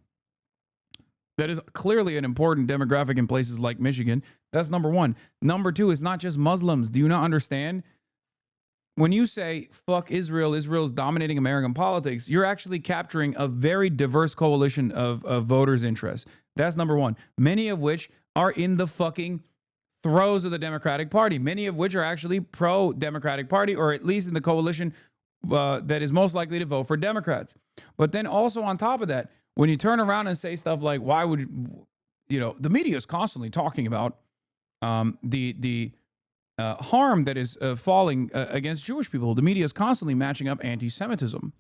that is clearly an important demographic in places like Michigan. That's number one. Number two, it's not just Muslims. Do you not understand? When you say, fuck Israel, Israel's dominating American politics, you're actually capturing a very diverse coalition of voters' interests. That's number one. Many of which are in the fucking throes of the Democratic Party. Many of which are actually pro-Democratic Party, or at least in the coalition that is most likely to vote for Democrats. But then also on top of that, when you turn around and say stuff like, why would, you know, the media is constantly talking about the harm that is falling against Jewish people. The media is constantly matching up anti-Semitism,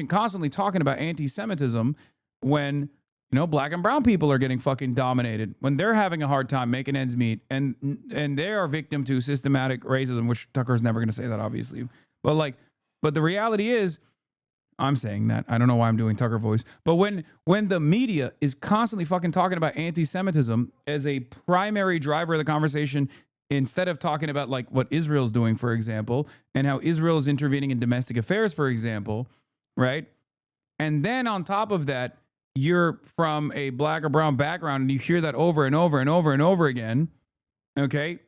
constantly talking about anti-Semitism when, you know, black and brown people are getting fucking dominated, when they're having a hard time making ends meet, and they are victim to systematic racism, which Tucker's never going to say that, obviously. But the reality is, I'm saying that. I don't know why I'm doing Tucker voice. But when the media is constantly fucking talking about anti-Semitism as a primary driver of the conversation, instead of talking about like what Israel's doing, for example, and how Israel is intervening in domestic affairs, for example, right? And then on top of that, you're from a black or brown background and you hear that over and over and over and over again, okay?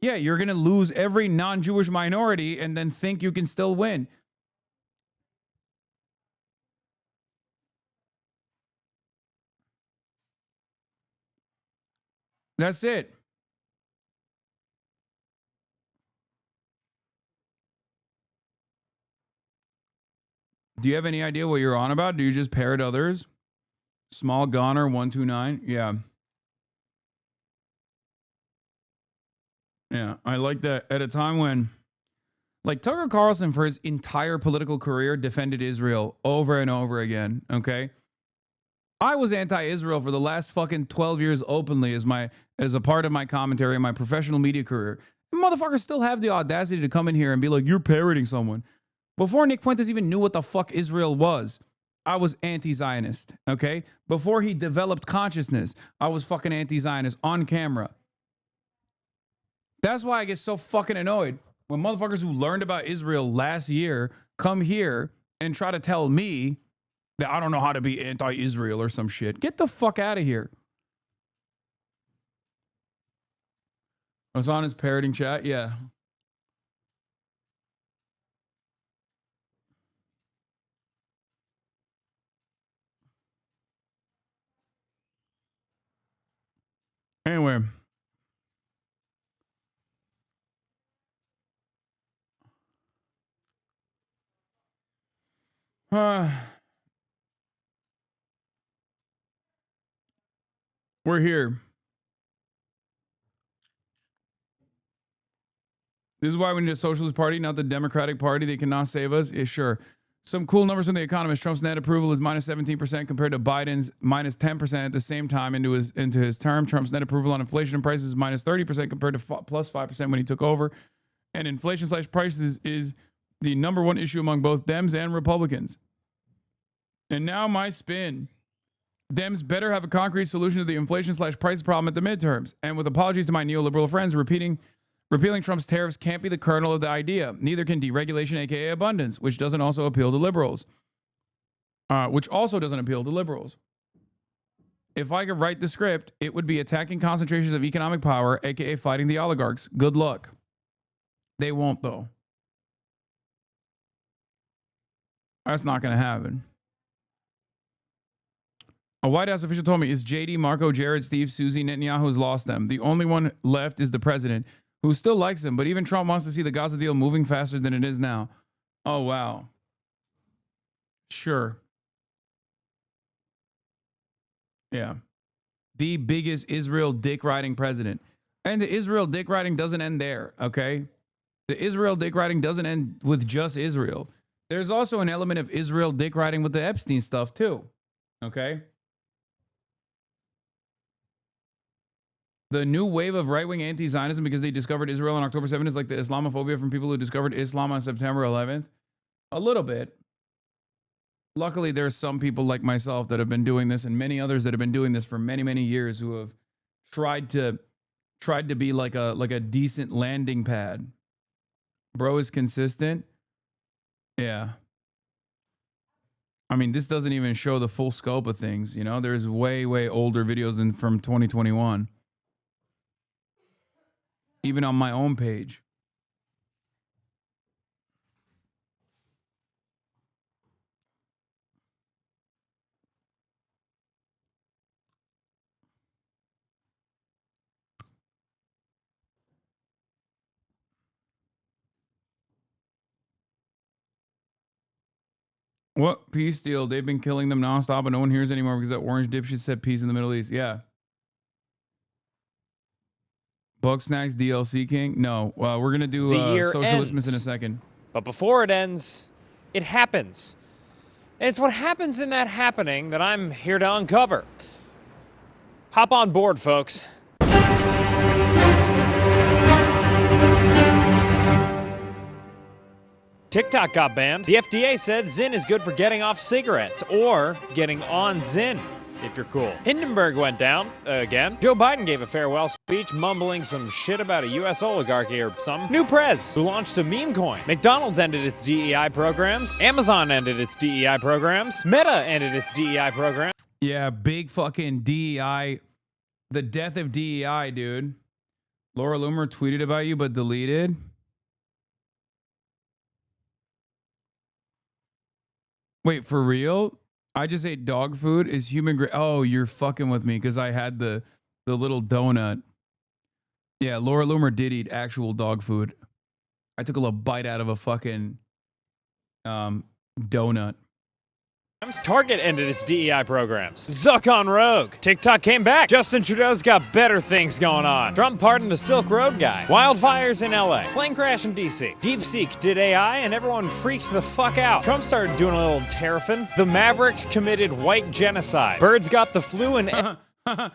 Yeah, you're going to lose every non-Jewish minority and then think you can still win. That's it. Do you have any idea what you're on about? Do you just parrot others? Small Goner 129? Yeah. Yeah, I like that. At a time when, like, Tucker Carlson for his entire political career defended Israel over and over again, okay? I was anti-Israel for the last fucking 12 years openly as a part of my commentary in my professional media career. Motherfuckers still have the audacity to come in here and be like, you're parroting someone. Before Nick Fuentes even knew what the fuck Israel was, I was anti-Zionist, okay? Before he developed consciousness, I was fucking anti-Zionist on camera. That's why I get so fucking annoyed when motherfuckers who learned about Israel last year come here and try to tell me that I don't know how to be anti-Israel or some shit. Get the fuck out of here. Hassan is parroting chat? Yeah. Anyway. We're here. This is why we need a socialist party, not the Democratic Party. They cannot save us. Yeah, sure. Some cool numbers from The Economist. Trump's net approval is minus 17% compared to Biden's minus 10% at the same time into his term. Trump's net approval on inflation and prices is minus 30% compared to plus 5% when he took over. And inflation/prices is the number one issue among both Dems and Republicans. And now my spin. Dems better have a concrete solution to the inflation/price problem at the midterms. And with apologies to my neoliberal friends, repealing Trump's tariffs can't be the kernel of the idea. Neither can deregulation, aka abundance, which doesn't also appeal to liberals. If I could write the script, it would be attacking concentrations of economic power, aka fighting the oligarchs. Good luck. They won't, though. That's not going to happen. A White House official told me, is JD, Marco, Jared, Steve, Susie, Netanyahu's lost them. The only one left is the president, who still likes him, but even Trump wants to see the Gaza deal moving faster than it is now. Oh, wow. Sure. Yeah. The biggest Israel dick-riding president. And the Israel dick-riding doesn't end there, okay? The Israel dick-riding doesn't end with just Israel. There's also an element of Israel dick-riding with the Epstein stuff, too, okay? The new wave of right-wing anti-Zionism because they discovered Israel on October 7th is like the Islamophobia from people who discovered Islam on September 11th. A little bit. Luckily, there's some people like myself that have been doing this and many others that have been doing this for many, many years who have tried to be like a decent landing pad. Bro is consistent. Yeah. I mean, this doesn't even show the full scope of things, you know? There's way, way older videos from 2021. Even on my own page. What? Peace deal. They've been killing them nonstop and no one hears anymore because that orange dipshit said peace in the Middle East. Yeah. Bug Snacks DLC King? No. We're going to do Socialismus in a second. But before it ends, it happens. And it's what happens in that happening that I'm here to uncover. Hop on board, folks. TikTok got banned. The FDA said Zyn is good for getting off cigarettes or getting on Zyn, if you're cool. Hindenburg went down again. Joe Biden gave a farewell speech mumbling some shit about a U.S. oligarchy or something. New Prez, who launched a meme coin. McDonald's ended its DEI programs. Amazon ended its DEI programs. Meta ended its DEI program. Yeah, big fucking DEI. The death of DEI, dude. Laura Loomer tweeted about you but deleted. Wait, for real? I just ate dog food. Is human grade? Oh, you're fucking with me because I had the little donut. Yeah, Laura Loomer did eat actual dog food. I took a little bite out of a fucking donut. Target ended its DEI programs. Zuck on Rogue. TikTok came back. Justin Trudeau's got better things going on. Trump pardoned the Silk Road guy. Wildfires in LA. Plane crash in DC. DeepSeek did AI and everyone freaked the fuck out. Trump started doing a little terrafin. The Mavericks committed white genocide. Birds got the flu and... Trump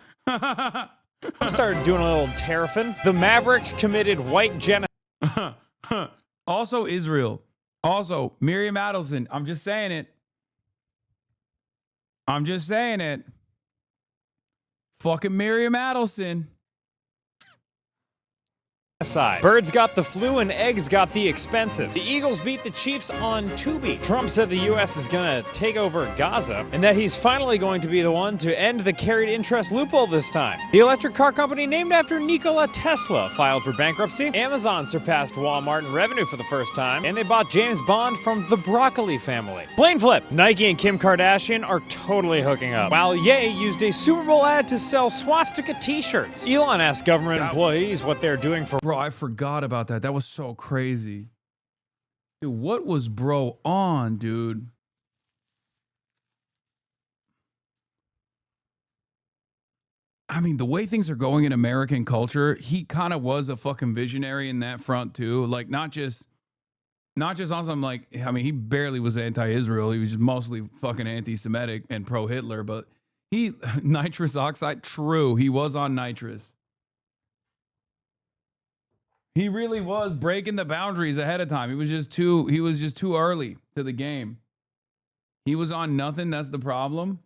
started doing a little terrafin. The Mavericks committed white genocide. Also Israel. Also Miriam Adelson. I'm just saying it. Fucking Miriam Adelson. aside. Birds got the flu and eggs got the expensive. The Eagles beat the Chiefs on Tubi. Trump said the U.S. is gonna take over Gaza and that he's finally going to be the one to end the carried interest loophole this time. The electric car company named after Nikola Tesla filed for bankruptcy. Amazon surpassed Walmart in revenue for the first time, and they bought James Bond from the Broccoli family. Plane flip. Nike and Kim Kardashian are totally hooking up, while Ye used a Super Bowl ad to sell swastika t-shirts. Elon asked government employees what they're doing for. Bro, I forgot about that. That was so crazy. Dude, what was bro on, dude? I mean, the way things are going in American culture, he kind of was a fucking visionary in that front too. Like, not just on some, like, I mean, he barely was anti-Israel. He was just mostly fucking anti-Semitic and pro-Hitler. But nitrous oxide, true, he was on nitrous. He really was breaking the boundaries ahead of time. He was just too early to the game. He was on nothing. That's the problem.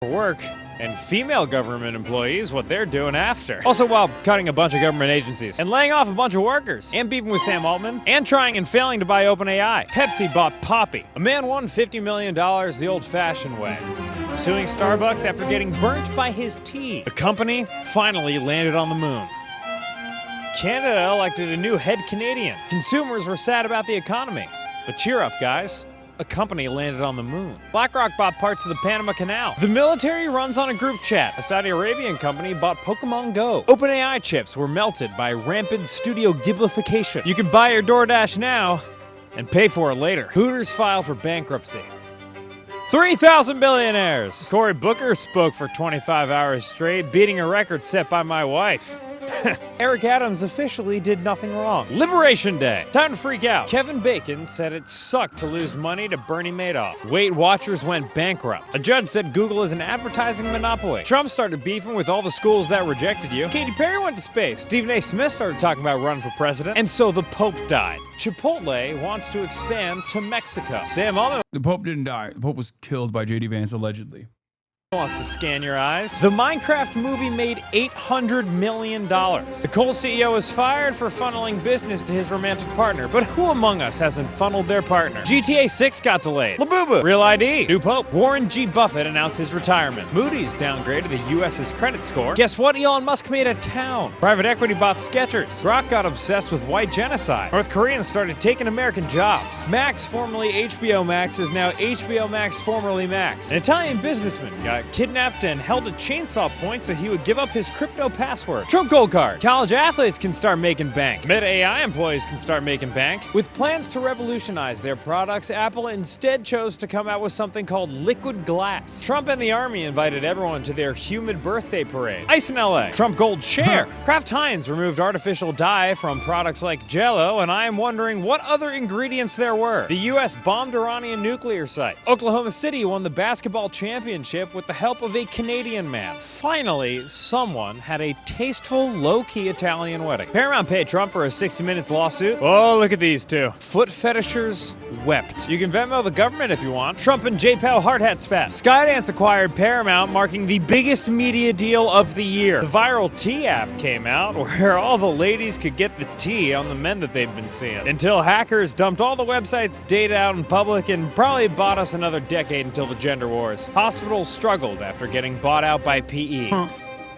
Work and female government employees what they're doing after. Also, while cutting a bunch of government agencies and laying off a bunch of workers and beefing with Sam Altman and trying and failing to buy OpenAI, Pepsi bought Poppy. A man won $50 million the old-fashioned way, suing Starbucks after getting burnt by his tea. The company finally landed on the moon. Canada elected a new head Canadian. Consumers were sad about the economy, but cheer up, guys. A company landed on the moon. BlackRock bought parts of the Panama Canal. The military runs on a group chat. A Saudi Arabian company bought Pokemon Go. OpenAI chips were melted by rampant studio giblification. You can buy your DoorDash now and pay for it later. Hooters filed for bankruptcy. 3,000 billionaires. Cory Booker spoke for 25 hours straight, beating a record set by my wife. Eric Adams officially did nothing wrong. Liberation Day. Time to freak out. Kevin Bacon said it sucked to lose money to Bernie Madoff. Weight Watchers went bankrupt. A judge said Google is an advertising monopoly. Trump started beefing with all the schools that rejected you. Katy Perry went to space. Stephen A. Smith started talking about running for president. And so the Pope died. Chipotle wants to expand to Mexico. Sam Altman. The Pope didn't die. The Pope was killed by J.D. Vance, allegedly. Wants to scan your eyes. The Minecraft movie made $800 million. The Kohl CEO is fired for funneling business to his romantic partner, but who among us hasn't funneled their partner? GTA 6 got delayed. Labubu. Real ID. New Pope. Warren G. Buffett announced his retirement. Moody's downgraded the U.S.'s credit score. Guess what? Elon Musk made a town. Private equity bought Skechers. Grok got obsessed with white genocide. North Koreans started taking American jobs. Max, formerly HBO Max, is now HBO Max, formerly Max. An Italian businessman got kidnapped and held at chainsaw point so he would give up his crypto password. Trump Gold Card. College athletes can start making bank. Meta AI employees can start making bank. With plans to revolutionize their products, Apple instead chose to come out with something called liquid glass. Trump and the army invited everyone to their humid birthday parade. Ice in LA. Trump Gold Share. Kraft Heinz removed artificial dye from products like Jell-O, and I am wondering what other ingredients there were. The U.S. bombed Iranian nuclear sites. Oklahoma City won the basketball championship with the help of a Canadian man. Finally, someone had a tasteful, low-key Italian wedding. Paramount paid Trump for a 60 Minutes lawsuit. Oh, look at these two. Foot fetishers wept. You can Venmo the government if you want. Trump and J-Pal hard hat spat. Skydance acquired Paramount, marking the biggest media deal of the year. The viral tea app came out, where all the ladies could get the tea on the men that they've been seeing. Until hackers dumped all the website's data out in public and probably bought us another decade until the gender wars. Hospitals struggled after getting bought out by PE.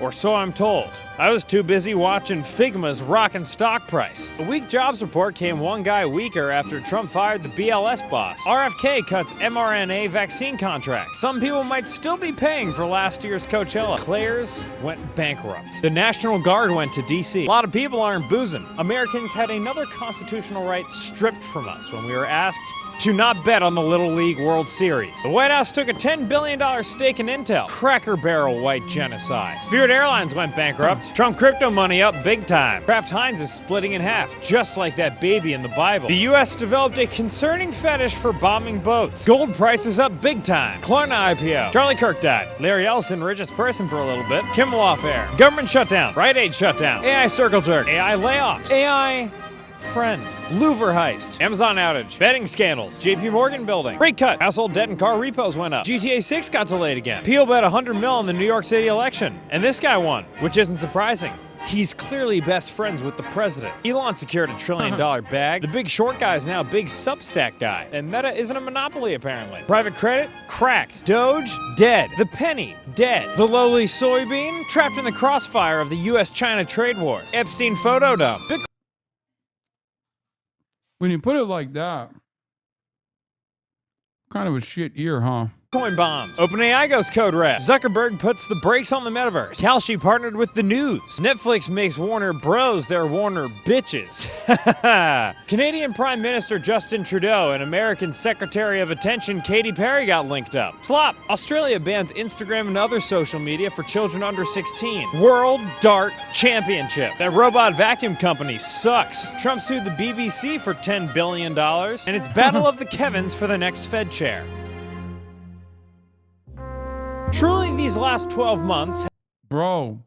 Or so I'm told. I was too busy watching Figma's rockin' stock price. The weak jobs report came one guy weaker after Trump fired the BLS boss. RFK cuts mRNA vaccine contracts. Some people might still be paying for last year's Coachella. Claire's went bankrupt. The National Guard went to DC. A lot of people aren't boozing. Americans had another constitutional right stripped from us when we were asked to not bet on the Little League World Series. The White House took a $10 billion stake in Intel. Cracker Barrel white genocide. Spirit Airlines went bankrupt. Trump crypto money up big time. Kraft Heinz is splitting in half, just like that baby in the Bible. The U.S. developed a concerning fetish for bombing boats. Gold prices up big time. Klarna IPO. Charlie Kirk died. Larry Ellison, richest person for a little bit. Kimmel off air. Government shutdown. Rite Aid shutdown. AI circle jerk. AI layoffs. AI friend. Louvre heist. Amazon outage. Betting scandals. JP Morgan building. Rate cut. Household debt and car repos went up. GTA 6 got delayed again. Peel bet 100 mil in the New York City election. And this guy won, which isn't surprising. He's clearly best friends with the president. Elon secured $1 trillion bag. The Big Short guy is now a big Substack guy. And Meta isn't a monopoly, apparently. Private credit? Cracked. Doge? Dead. The penny? Dead. The lowly soybean? Trapped in the crossfire of the US-China trade wars. Epstein photo dump. When you put it like that, kind of a shit year, huh? Bitcoin bombs. OpenAI goes code red. Zuckerberg puts the brakes on the metaverse. Kalshi partnered with the news. Netflix makes Warner Bros. Their Warner bitches. Canadian Prime Minister Justin Trudeau and American Secretary of Attention Katy Perry got linked up. Flop. Australia bans Instagram and other social media for children under 16. World Dart Championship. That robot vacuum company sucks. Trump sued the BBC for $10 billion. And it's Battle of the Kevins for the next Fed chair. Truly, these last 12 months... Bro.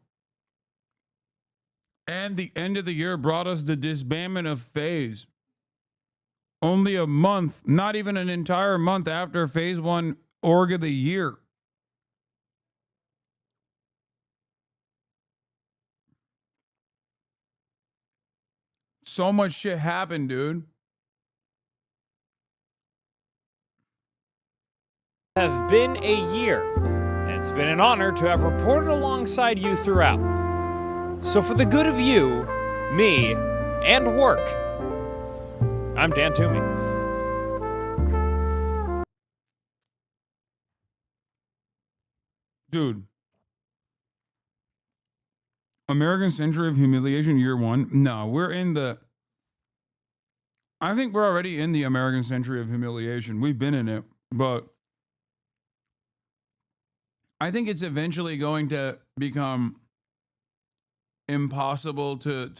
And the end of the year brought us the disbandment of Phase. Only a month, not even an entire month after Phase 1 Org of the Year. So much shit happened, dude. Have been a year. It's been an honor to have reported alongside you throughout. So for the good of you, me, and work, I'm Dan Toomey. Dude. American Century of Humiliation Year 1? No, we're in the... I think we're already in the American Century of Humiliation. We've been in it, but... I think it's eventually going to become impossible to